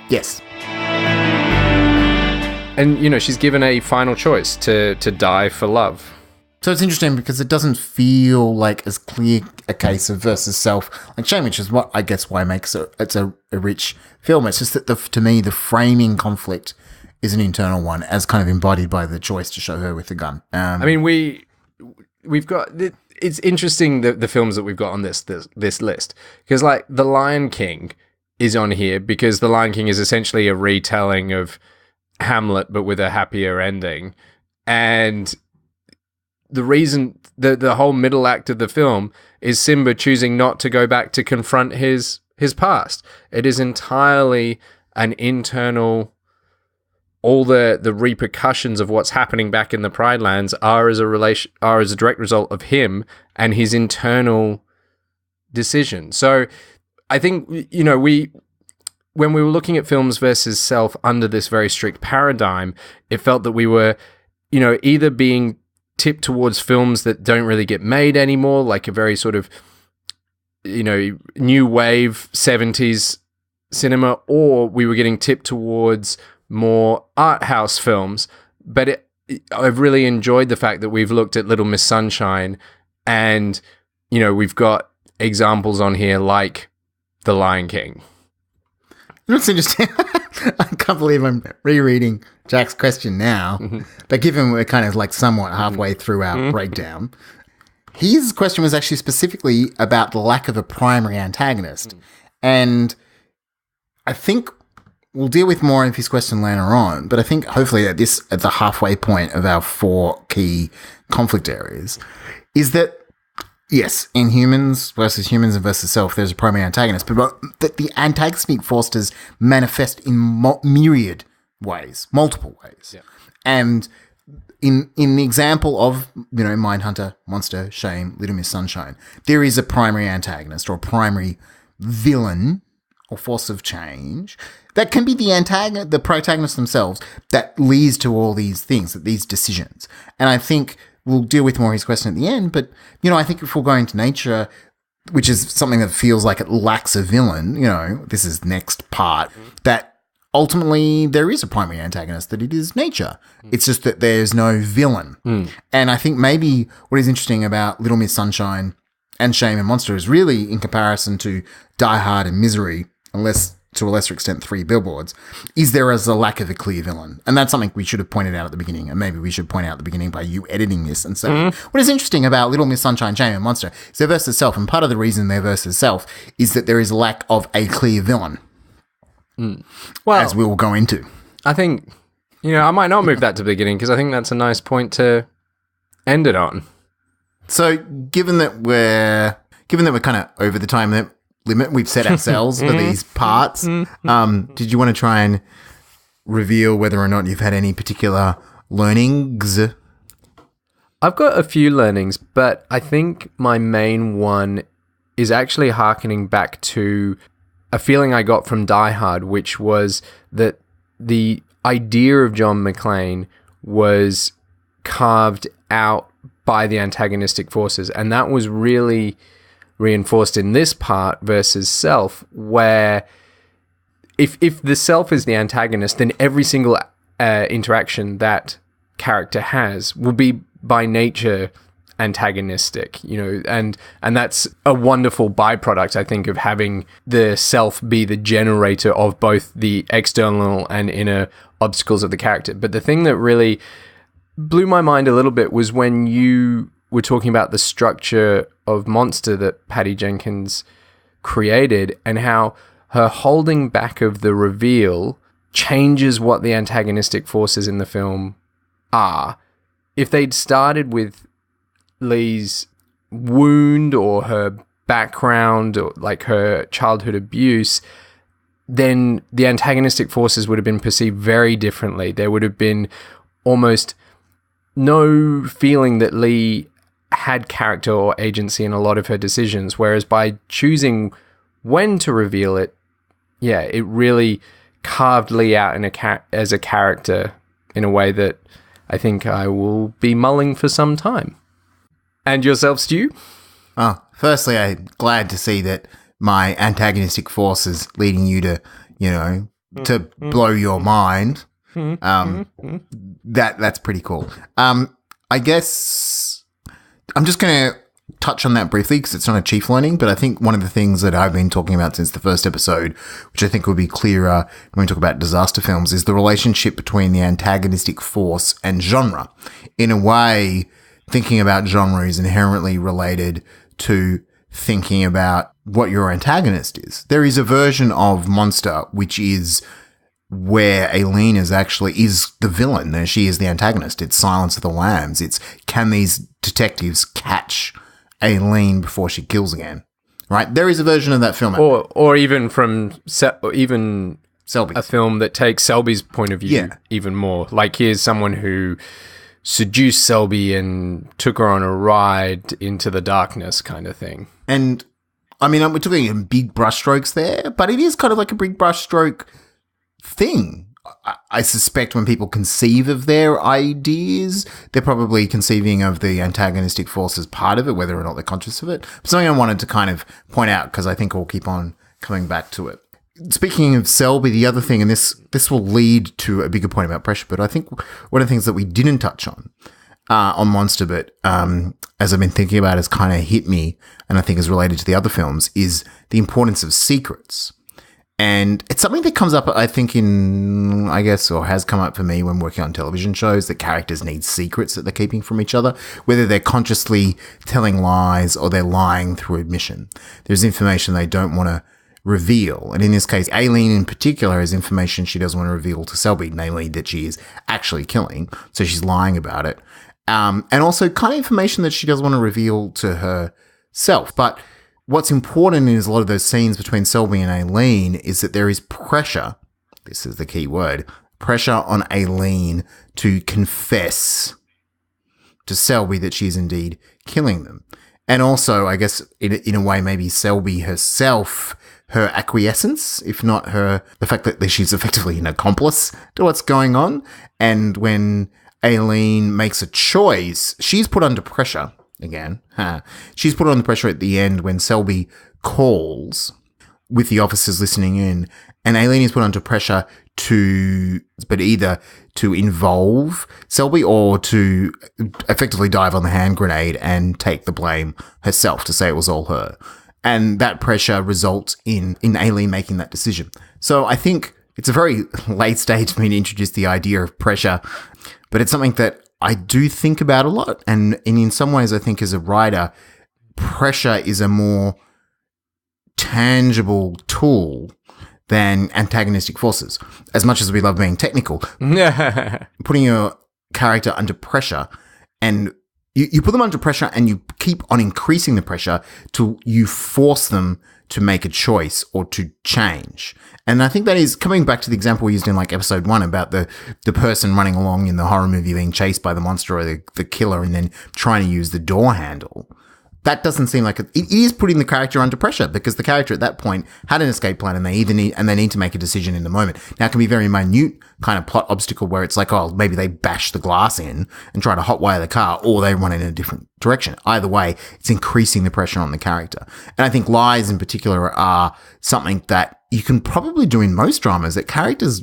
Yes. And, you know, she's given a final choice to die for love. So it's interesting because it doesn't feel like as clear a case of versus self like Shane, which is what I guess why makes it's a rich film. It's just that to me the framing conflict is an internal one, as kind of embodied by the choice to show her with the gun. I mean, we've got it's interesting the films that we've got on this list, because like The Lion King is on here because The Lion King is essentially a retelling of Hamlet but with a happier ending, and the reason the whole middle act of the film is Simba choosing not to go back to confront his past. It is entirely an internal. All the repercussions of what's happening back in the Pride Lands are as a direct result of him and his internal decision. So I think, you know, when we were looking at films versus self under this very strict paradigm, it felt that we were, you know, either being tipped towards films that don't really get made anymore, like a very sort of, you know, new wave 70s cinema, or we were getting tipped towards more art house films. But I've really enjoyed the fact that we've looked at Little Miss Sunshine, and, you know, we've got examples on here like The Lion King. It's interesting. I can't believe I'm rereading Jack's question now, but given we're kind of like somewhat halfway through our breakdown, his question was actually specifically about the lack of a primary antagonist. And I think we'll deal with more of his question later on, but I think hopefully at the halfway point of our 4 key conflict areas is that, yes, in humans versus humans and versus self, there's a primary antagonist, but that the antagonistic forces manifest in myriad ways, multiple ways. Yeah. And in the example of, you know, Mindhunter, Monster, Shame, Little Miss Sunshine, there is a primary antagonist or a primary villain or force of change that can be the protagonist themselves that leads to all these things, these decisions. And I think we'll deal with more of his question at the end, but, you know, I think if we're going to nature, which is something that feels like it lacks a villain, you know, this is next part, that ultimately there is a primary antagonist, that it is nature. It's just that there's no villain. And I think maybe what is interesting about Little Miss Sunshine and Shame and Monster is really in comparison to Die Hard and Misery, unless to a lesser extent 3 Billboards, is there as a lack of a clear villain. And that's something we should have pointed out at the beginning, and maybe we should point out at the beginning by you editing this and saying, what is interesting about Little Miss Sunshine, Shame and Monster is they're versus self, and part of the reason they're versus self is that there is a lack of a clear villain. Well, as we will go into. I think, you know, I might not move that to the beginning because I think that's a nice point to end it on. So given that we're kind of over the time limit we've set ourselves for these parts, did you want to try and reveal whether or not you've had any particular learnings? I've got a few learnings, but I think my main one is actually hearkening back to a feeling I got from Die Hard, which was that the idea of John McClane was carved out by the antagonistic forces, and that was really reinforced in this part versus self, where if the self is the antagonist, then every single interaction that character has will be by nature antagonistic, you know, and that's a wonderful byproduct, I think, of having the self be the generator of both the external and inner obstacles of the character. But the thing that really blew my mind a little bit was when you were talking about the structure of Monster that Patty Jenkins created, and how her holding back of the reveal changes what the antagonistic forces in the film are. If they'd started with Lee's wound or her background or like her childhood abuse, then the antagonistic forces would have been perceived very differently. There would have been almost no feeling that Lee had character or agency in a lot of her decisions, whereas by choosing when to reveal it, it really carved Lee out as a character in a way that I think I will be mulling for some time. And yourself, Stu? Firstly, I'm glad to see that my antagonistic force is leading you to, to blow your mind. That's pretty cool. I guess I'm just going to touch on that briefly because it's not a chief learning, but I think one of the things that I've been talking about since the first episode, which I think will be clearer when we talk about disaster films, is the relationship between the antagonistic force and genre. In a way, thinking about genre is inherently related to thinking about what your antagonist is. There is a version of Monster which is where Aileen is the villain. She is the antagonist. It's Silence of the Lambs. It's, can these detectives catch Aileen before she kills again? Right? There is a version of that film. Or even from Selby. A film that takes Selby's point of view even more. Like, here's someone who seduced Selby and took her on a ride into the darkness kind of thing. And, I mean, we're talking in big brushstrokes there, but it is kind of like a big brushstroke thing. I suspect when people conceive of their ideas, they're probably conceiving of the antagonistic force as part of it, whether or not they're conscious of it. But something I wanted to kind of point out, because I think we'll keep on coming back to it. Speaking of Selby, the other thing, and this will lead to a bigger point about pressure, but I think one of the things that we didn't touch on Monster, but as I've been thinking about, has kind of hit me, and I think is related to the other films, is the importance of secrets. And it's something that comes up, I think, or has come up for me when working on television shows, that characters need secrets that they're keeping from each other, whether they're consciously telling lies or they're lying through admission. There's information they don't want to reveal. And in this case, Aileen in particular has information she doesn't want to reveal to Selby, namely that she is actually killing. So she's lying about it. And also kind of information that she doesn't want to reveal to herself. But what's important is a lot of those scenes between Selby and Aileen is that there is pressure. This is the key word. Pressure on Aileen to confess to Selby that she's indeed killing them. And also, I guess, in a way, maybe Selby herself, her acquiescence, if not the fact that she's effectively an accomplice to what's going on. And when Aileen makes a choice, she's put under pressure again. She's put under pressure at the end when Selby calls with the officers listening in, and Aileen is put under pressure either to involve Selby or to effectively dive on the hand grenade and take the blame herself, to say it was all her. And that pressure results in Aileen making that decision. So I think it's a very late stage for me to introduce the idea of pressure, but it's something that I do think about a lot. And in some ways, I think as a writer, pressure is a more tangible tool than antagonistic forces. As much as we love being technical, putting your character under pressure, and you put them under pressure and you keep on increasing the pressure till you force them to make a choice or to change. And I think that is coming back to the example we used in like episode 1 about the person running along in the horror movie being chased by the monster or the killer and then trying to use the door handle. That doesn't seem like it is putting the character under pressure, because the character at that point had an escape plan and they need to make a decision in the moment. Now it can be very minute kind of plot obstacle where it's like, oh, maybe they bash the glass in and try to hotwire the car, or they run in a different direction. Either way, it's increasing the pressure on the character. And I think lies in particular are something that you can probably do in most dramas, that characters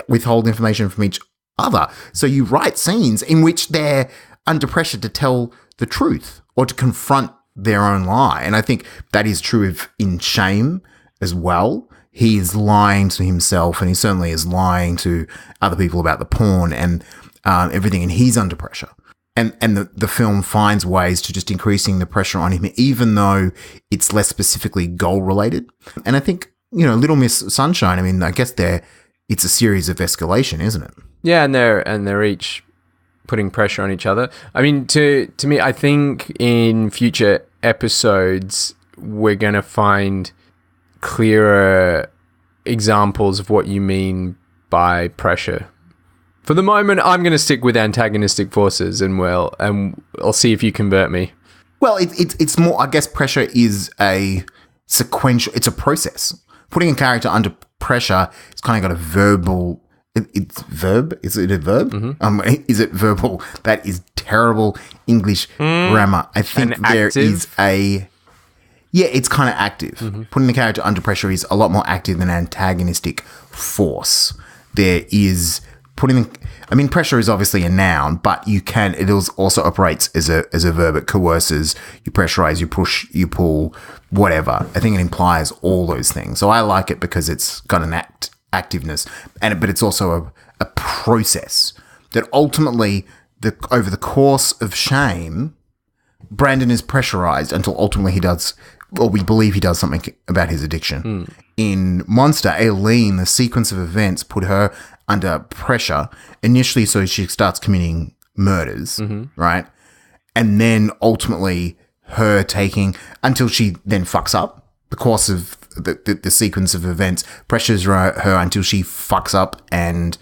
withhold information from each other. So you write scenes in which they're under pressure to tell the truth or to confront their own lie. And I think that is true in Shame as well. He is lying to himself, and he certainly is lying to other people about the porn and everything, and he's under pressure. And the film finds ways to just increasing the pressure on him, even though it's less specifically goal-related. And I think, Little Miss Sunshine, I mean, I guess it's a series of escalation, isn't it? Yeah, and they're each putting pressure on each other. I mean, to me, I think in future episodes, we're going to find clearer examples of what you mean by pressure. For the moment, I'm going to stick with antagonistic forces, and I'll see if you convert me. Well, it's more, I guess pressure is a sequential, it's a process. Putting a character under pressure, it's kind of got a verbal, it's verb? Is it a verb? Mm-hmm. Is it verbal? That is terrible English grammar. I think there is it's kind of active. Mm-hmm. Putting the character under pressure is a lot more active than antagonistic force. There is pressure is obviously a noun, but it also operates as a verb. It coerces, you pressurize, you push, you pull, whatever. I think it implies all those things. So I like it because it's got an activeness, but it's also a process that ultimately, over the course of shame, Brandon is pressurized until ultimately he does, or we believe he does something about his addiction. In Monster, Aileen, the sequence of events put her under pressure initially, so she starts committing murders, right? And then ultimately her taking, until she then fucks up. The course of the sequence of events pressures her until she fucks up, and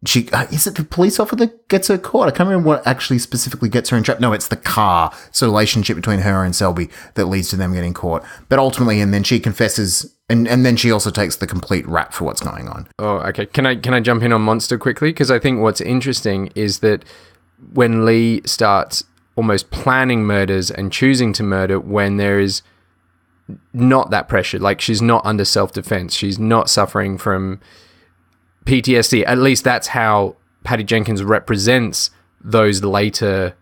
she is it the police officer that gets her caught? I can't remember what actually specifically gets her in trap. No, it's the car. So the relationship between her and Selby that leads to them getting caught. But ultimately, and then she confesses, and then she also takes the complete rap for what's going on. Oh, okay. Can I jump in on Monster quickly? Because I think what's interesting is that when Lee starts almost planning murders and choosing to murder when there is not that pressure, like she's not under self-defense, she's not suffering from PTSD. At least that's how Patty Jenkins represents those later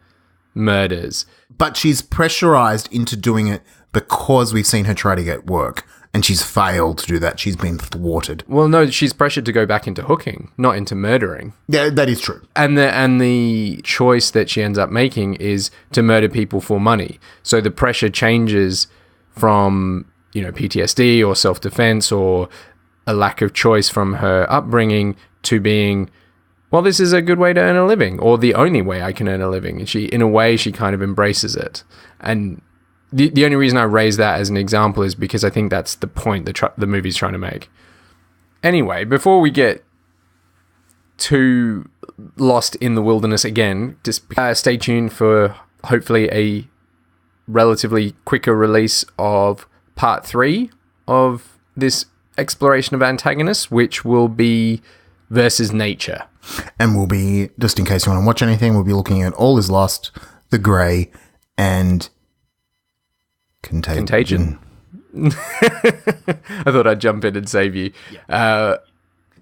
murders. But she's pressurized into doing it because we've seen her try to get work, and she's failed to do that. She's been thwarted. Well, no, she's pressured to go back into hooking, not into murdering. Yeah, that is true. And the choice that she ends up making is to murder people for money. So the pressure changes from, PTSD or self-defense or a lack of choice from her upbringing to being, well, this is a good way to earn a living, or the only way I can earn a living. And she kind of embraces it. And the only reason I raise that as an example is because I think that's the point the movie's trying to make. Anyway, before we get too lost in the wilderness again, just stay tuned for hopefully a relatively quicker release of part 3 of this exploration of antagonists, which will be versus nature. And we'll be, just in case you want to watch anything, we'll be looking at All Is Lost, The Grey, and Contagion. I thought I'd jump in and save you. Yeah.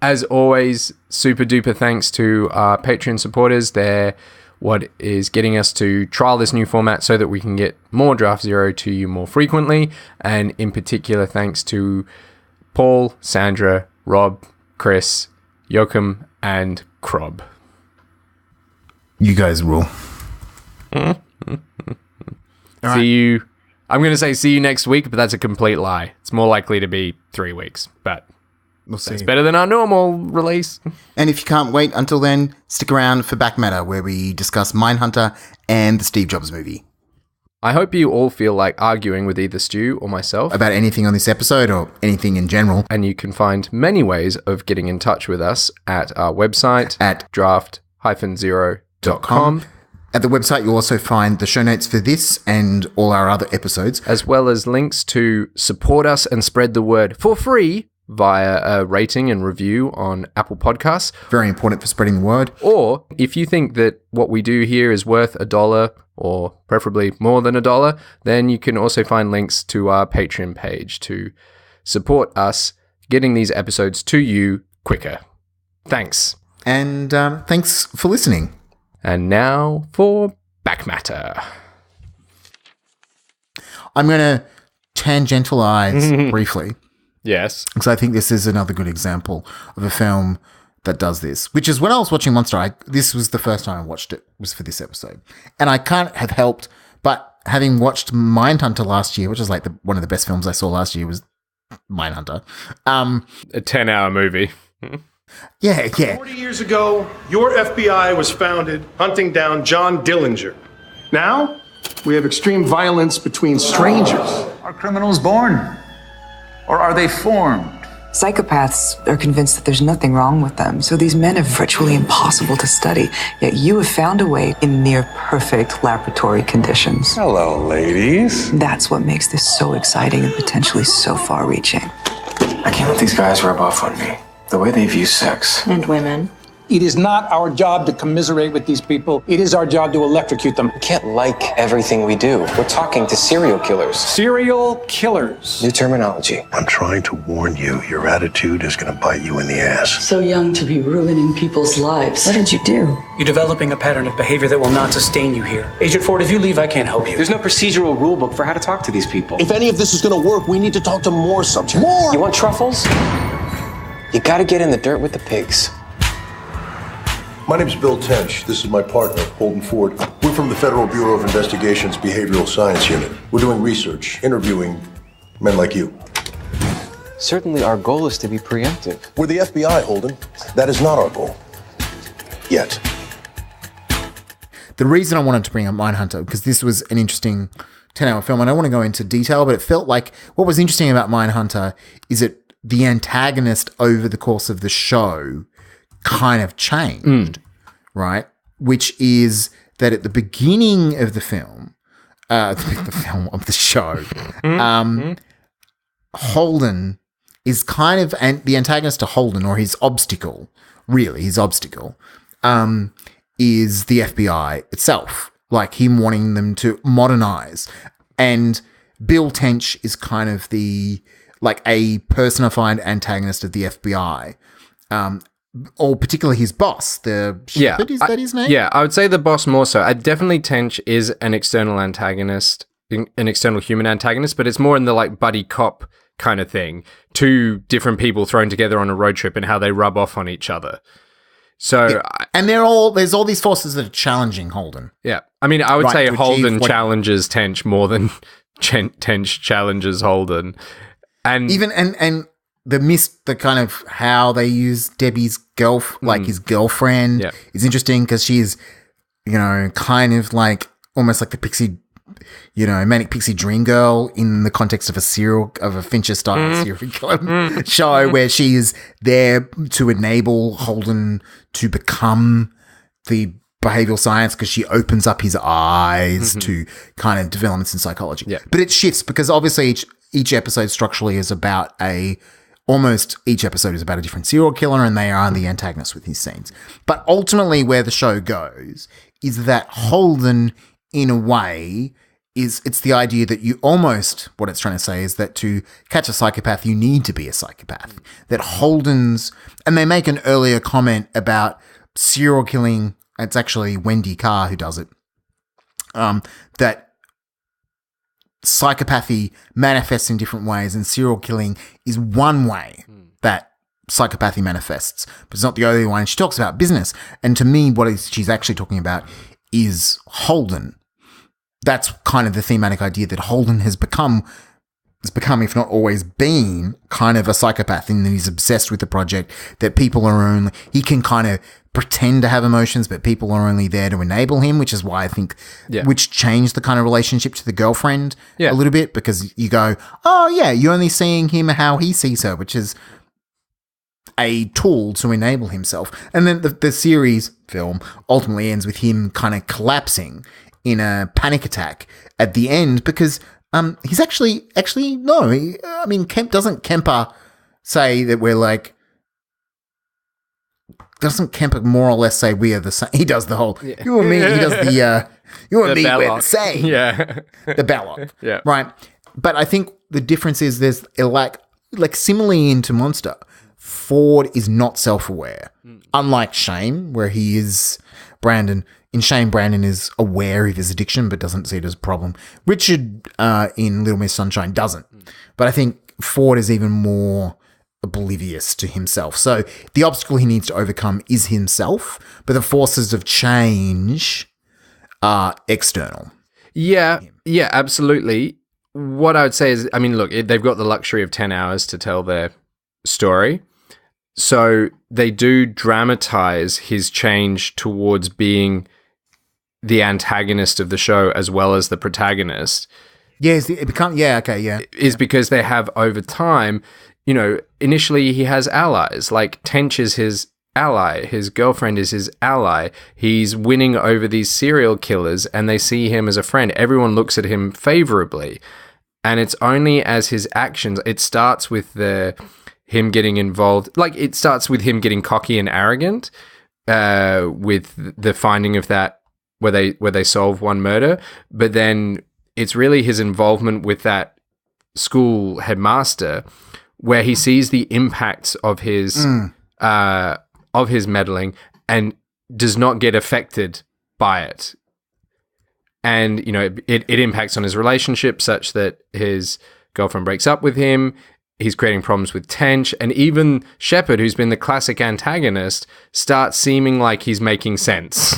As always, super duper thanks to our Patreon supporters. They're what is getting us to trial this new format so that we can get more Draft Zero to you more frequently. And in particular, thanks to Paul, Sandra, Rob, Chris, Joachim, and Krob. You guys rule. See you. I'm going to say see you next week, but that's a complete lie. It's more likely to be 3 weeks, but we'll see. It's better than our normal release. And if you can't wait until then, stick around for Backmatter, where we discuss Mindhunter and the Steve Jobs movie. I hope you all feel like arguing with either Stu or myself about anything on this episode or anything in general. And you can find many ways of getting in touch with us at our website at draft-zero.com. At the website, you'll also find the show notes for this and all our other episodes, as well as links to support us and spread the word for free via a rating and review on Apple Podcasts. Very important for spreading the word. Or if you think that what we do here is worth $1 or preferably more than $1, then you can also find links to our Patreon page to support us getting these episodes to you quicker. Thanks. And thanks for listening. And now for Backmatter. I'm going to tangentialize briefly. Yes. Because I think this is another good example of a film that does this, which is when I was watching Monster, this was the first time I watched it, was for this episode. And I can't have helped, but having watched Mindhunter last year, which is like one of the best films I saw last year, was Mindhunter. A 10-hour movie. Yeah. 40 years ago, your FBI was founded hunting down John Dillinger. Now, we have extreme violence between strangers. Are criminals born? Or are they formed? Psychopaths are convinced that there's nothing wrong with them, so these men are virtually impossible to study. Yet you have found a way in near perfect laboratory conditions. Hello, ladies. That's what makes this so exciting and potentially so far-reaching. I can't let these guys rub off on me. The way they view sex. And women. It is not our job to commiserate with these people. It is our job to electrocute them. We can't like everything we do. We're talking to serial killers. Serial killers. New terminology. I'm trying to warn you, your attitude is going to bite you in the ass. So young to be ruining people's lives. What did you do? You're developing a pattern of behavior that will not sustain you here. Agent Ford, if you leave, I can't help you. There's no procedural rule book for how to talk to these people. If any of this is going to work, we need to talk to more subjects. More! You want truffles? You gotta get in the dirt with the pigs. My name's Bill Tench. This is my partner, Holden Ford. We're from the Federal Bureau of Investigation's Behavioral Science Unit. We're doing research, interviewing men like you. Certainly our goal is to be preemptive. We're the FBI, Holden. That is not our goal. Yet. The reason I wanted to bring up Mindhunter, because this was an interesting 10-hour film. I don't want to go into detail, but it felt like what was interesting about Mindhunter is that the antagonist over the course of the show kind of changed, right? Which is that at the beginning of the film, of the show, Holden is kind of the antagonist to Holden, or his obstacle, is the FBI itself, like him wanting them to modernize. And Bill Tench is kind of a personified antagonist of the FBI. Or particularly his boss, Shepherd, is that his name? Yeah, I would say the boss more so. Definitely Tench is an external antagonist, an external human antagonist, but it's more in the buddy cop kind of thing. Two different people thrown together on a road trip and how they rub off on each other. So, and there's all these forces that are challenging Holden. Yeah, I mean, I would say Holden challenges Tench more than Tench challenges Holden, and even and the kind of how they use Debbie's his girlfriend is interesting because she's, kind of almost like the pixie, manic pixie dream girl in the context of a Fincher style serial killer show where she is there to enable Holden to become the behavioral science because she opens up his eyes to kind of developments in psychology. Yeah. But it shifts because obviously each episode structurally is about almost each episode is about a different serial killer and they are the antagonists with his scenes. But ultimately where the show goes is that Holden, in a way, it's the idea that what it's trying to say is that to catch a psychopath, you need to be a psychopath. That Holden's, and they make an earlier comment about serial killing, it's actually Wendy Carr who does it, that psychopathy manifests in different ways and serial killing is one way that psychopathy manifests, but it's not the only one. She talks about business. And to me, she's actually talking about is Holden. That's kind of the thematic idea that Holden has become, if not always been, kind of a psychopath in that he's obsessed with the project, that people are only, he can kind of pretend to have emotions, but people are only there to enable him, which is why I think, which changed the kind of relationship to the girlfriend a little bit, because you go, oh yeah, you're only seeing him how he sees her, which is a tool to enable himself. And then the series film ultimately ends with him kind of collapsing in a panic attack at the end because he's actually no. Doesn't Kemper say that we're like? Doesn't Kemper more or less say we are the same? He does the whole you and me. He does the you and me we're the same. Yeah, the Belloc. Yeah, right. But I think the difference is there's like similarly into Monster, Ford is not self-aware, unlike Shane, where he is Brandon. In Shane, Brandon is aware of his addiction but doesn't see it as a problem. Richard in Little Miss Sunshine doesn't. But I think Ford is even more oblivious to himself. So the obstacle he needs to overcome is himself, but the forces of change are external. Yeah, absolutely. What I would say is, look, they've got the luxury of 10 hours to tell their story. So they do dramatize his change towards being the antagonist of the show as well as the protagonist. Yes, it becomes, is because they have over time, initially he has allies, like Tench is his ally, his girlfriend is his ally. He's winning over these serial killers and they see him as a friend. Everyone looks at him favorably. And it's only as his actions, it starts with him getting involved, like it starts with him getting cocky and arrogant with the finding of that where they solve one murder, but then it's really his involvement with that school headmaster where he sees the impacts of his meddling and does not get affected by it. And, you know, it impacts on his relationship such that his girlfriend breaks up with him. He's creating problems with Tench. And even Shepard, who's been the classic antagonist, starts seeming like he's making sense.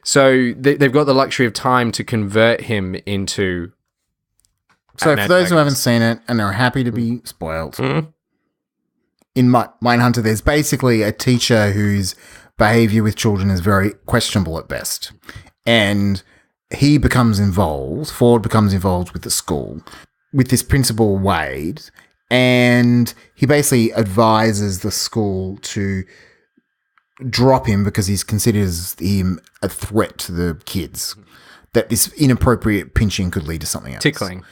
So they've got the luxury of time to convert him into... So for those who haven't seen it and are happy to be spoiled, in Mindhunter, there's basically a teacher whose behavior with children is very questionable at best. And he becomes involved, Ford becomes involved with the school, with this principal, Wade, and he basically advises the school to drop him because he considers him a threat to the kids, that this inappropriate pinching could lead to something else. Tickling.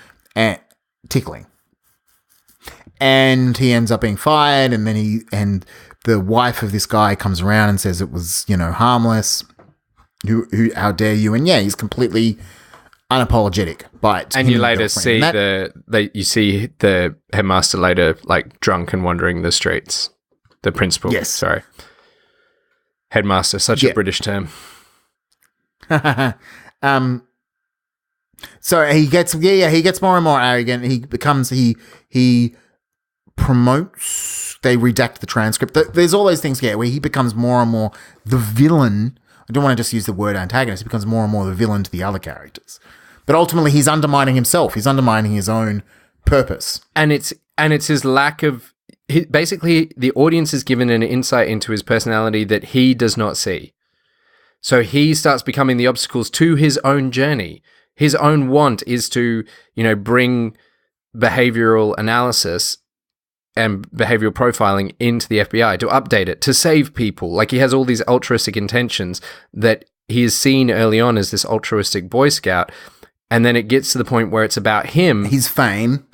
And he ends up being fired, and then the wife of this guy comes around and says it was, you know, harmless. How dare you? And yeah, he's completely unapologetic by it. And you later see you see the headmaster later, like, drunk and wandering the streets. The principal. Yes. Sorry. Headmaster, such a British term. So he gets more and more arrogant. He promotes. They redact the transcript. There's all those things where he becomes more and more the villain. I don't want to just use the word antagonist. He becomes more and more the villain to the other characters. But ultimately, he's undermining himself. He's undermining his own purpose. And it's his lack of... Basically, the audience is given an insight into his personality that he does not see. So he starts becoming the obstacles to his own journey. His own want is to, you know, bring behavioral analysis and behavioral profiling into the FBI, to update it, to save people. Like, he has all these altruistic intentions that he is seen early on as this altruistic Boy Scout. And then it gets to the point where it's about him. His fame.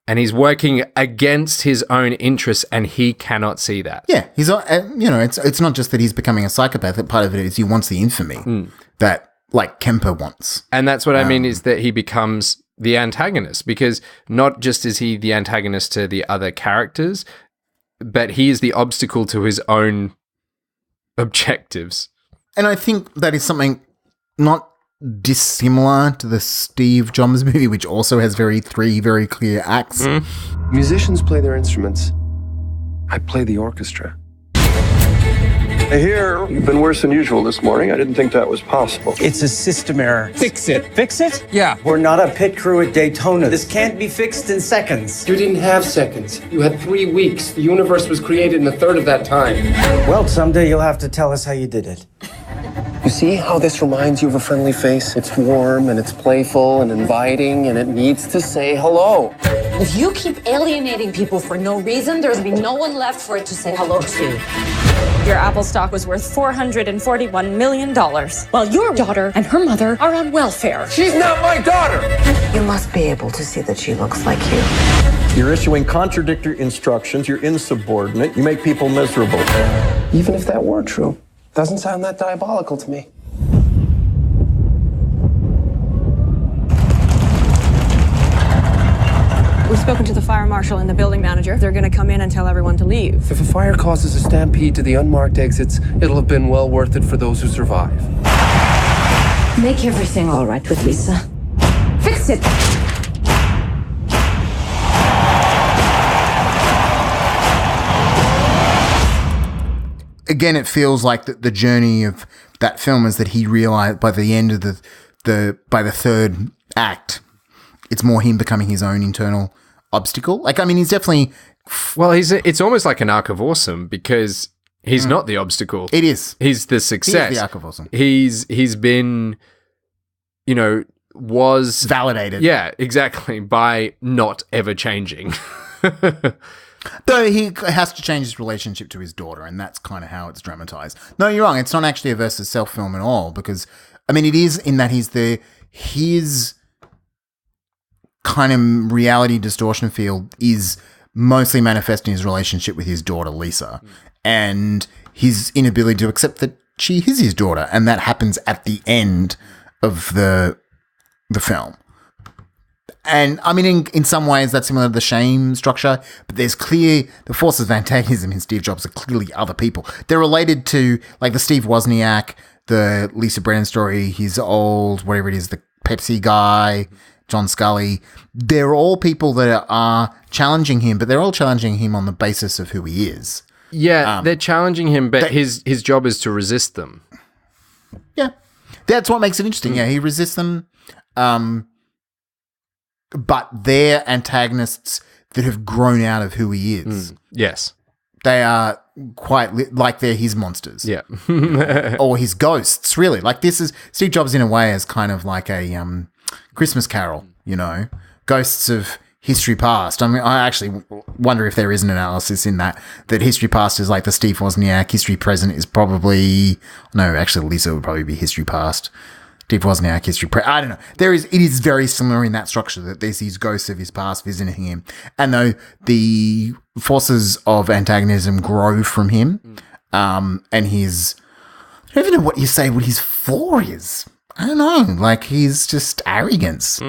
And he's working against his own interests, and he cannot see that. Yeah, he's, you know, it's not just that he's becoming a psychopath. That part of it is he wants the infamy that, like, Kemper wants. And that's what I mean, is that he becomes the antagonist, because not just is he the antagonist to the other characters, but he is the obstacle to his own objectives. And I think that is something not dissimilar to the Steve Jobs movie, which also has three very clear acts. Musicians play their instruments. I play the orchestra. I hear you've been worse than usual this morning. I didn't think that was possible. It's a system error. Fix it. Fix it? Yeah. We're not a pit crew at Daytona. This can't be fixed in seconds. You didn't have seconds. You had 3 weeks. The universe was created in a third of that time. Well, someday you'll have to tell us how you did it. You see how this reminds you of a friendly face? It's warm and it's playful and inviting and it needs to say hello. If you keep alienating people for no reason, there's gonna be no one left for it to say hello to. Your Apple stock was worth $441 million, while your daughter and her mother are on welfare. She's not my daughter! You must be able to see that she looks like you. You're issuing contradictory instructions. You're insubordinate. You make people miserable. Even if that were true, doesn't sound that diabolical to me. We've spoken to the fire marshal and the building manager. They're going to come in and tell everyone to leave. If a fire causes a stampede to the unmarked exits, it'll have been well worth it for those who survive. Make everything all right with Lisa. Fix it. Again, it feels like the journey of that film is that he realized by the end of by the third act, it's more him becoming his own internal obstacle. Like, I mean, he's definitely... Well, it's almost like an Arc of Awesome, because he's not the obstacle. It is. He's the success. He is the Arc of Awesome. He's been, you know, was... Validated. Yeah, exactly, by not ever changing. Though he has to change his relationship to his daughter, and that's kind of how it's dramatized. No, you're wrong. It's not actually a versus self film at all, because, I mean, it is in that his kind of reality distortion field is mostly manifesting his relationship with his daughter, Lisa, and his inability to accept that she is his daughter, and that happens at the end of the film. And I mean, in some ways, that's similar to the shame structure, but there's the forces of antagonism in Steve Jobs are clearly other people. They're related to, like, the Steve Wozniak, the Lisa Brennan story, his old, whatever it is, the Pepsi guy, John Scully. They're all people that are challenging him, but they're all challenging him on the basis of who he is. Yeah, they're challenging him, but his job is to resist them. Yeah. That's what makes it interesting. Yeah, he resists them. But they're antagonists that have grown out of who he is. Yes. They are quite like they're his monsters. Yeah. Or his ghosts, really. Like, this is Steve Jobs in a way as kind of like a Christmas Carol, you know, ghosts of history past. I mean, I actually wonder if there is an analysis in that history past is like the Steve Wozniak, history present is probably, no, actually Lisa would probably be history past. Steve Wozniak, history I don't know. It is very similar in that structure, that there's these ghosts of his past visiting him. And though the forces of antagonism grow from him, and I don't even know what you say what his flaw is. I don't know. Like, he's just arrogance.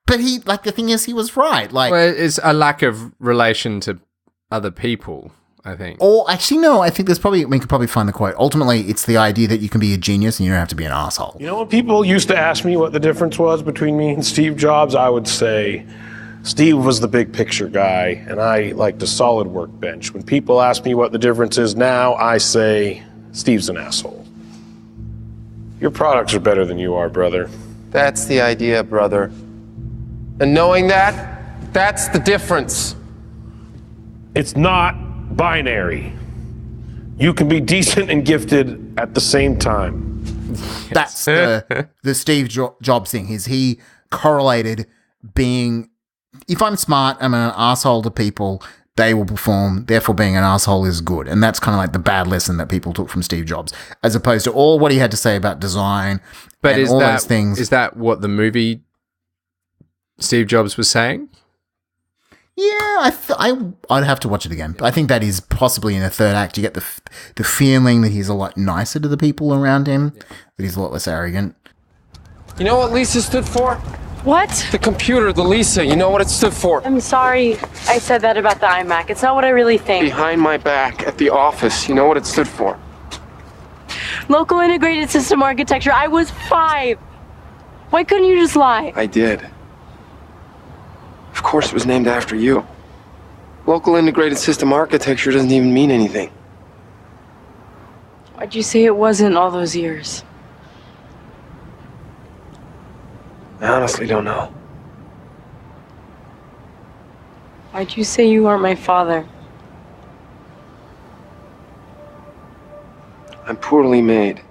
But the thing is, he was right. Like, well, it's a lack of relation to other people, I think. Or actually, no, I think we could probably find the quote. Ultimately, it's the idea that you can be a genius and you don't have to be an asshole. You know, when people used to ask me what the difference was between me and Steve Jobs, I would say Steve was the big picture guy and I liked a solid workbench. When people ask me what the difference is now, I say Steve's an asshole. Your products are better than you are, brother. That's the idea, brother. And knowing that, that's the difference. It's not binary. You can be decent and gifted at the same time. That's the Steve Jobs thing, is he correlated being, if I'm smart, I'm an asshole to people, they will perform, therefore being an asshole is good. And that's kind of like the bad lesson that people took from Steve Jobs, as opposed to all what he had to say about design and all those things. Is that what the movie Steve Jobs was saying? Yeah, I'd have to watch it again. But I think that is possibly in the third act. You get the feeling that he's a lot nicer to the people around him, that he's a lot less arrogant. You know what Lisa stood for? What? The computer, the Lisa. You know what it stood for? I'm sorry I said that about the iMac. It's not what I really think. Behind my back at the office. You know what it stood for? Local integrated system architecture. I was 5. Why couldn't you just lie? I did. Of course it was named after you. Local integrated system architecture doesn't even mean anything. Why'd you say it wasn't all those years? I honestly don't know. Why'd you say you aren't my father? I'm poorly made.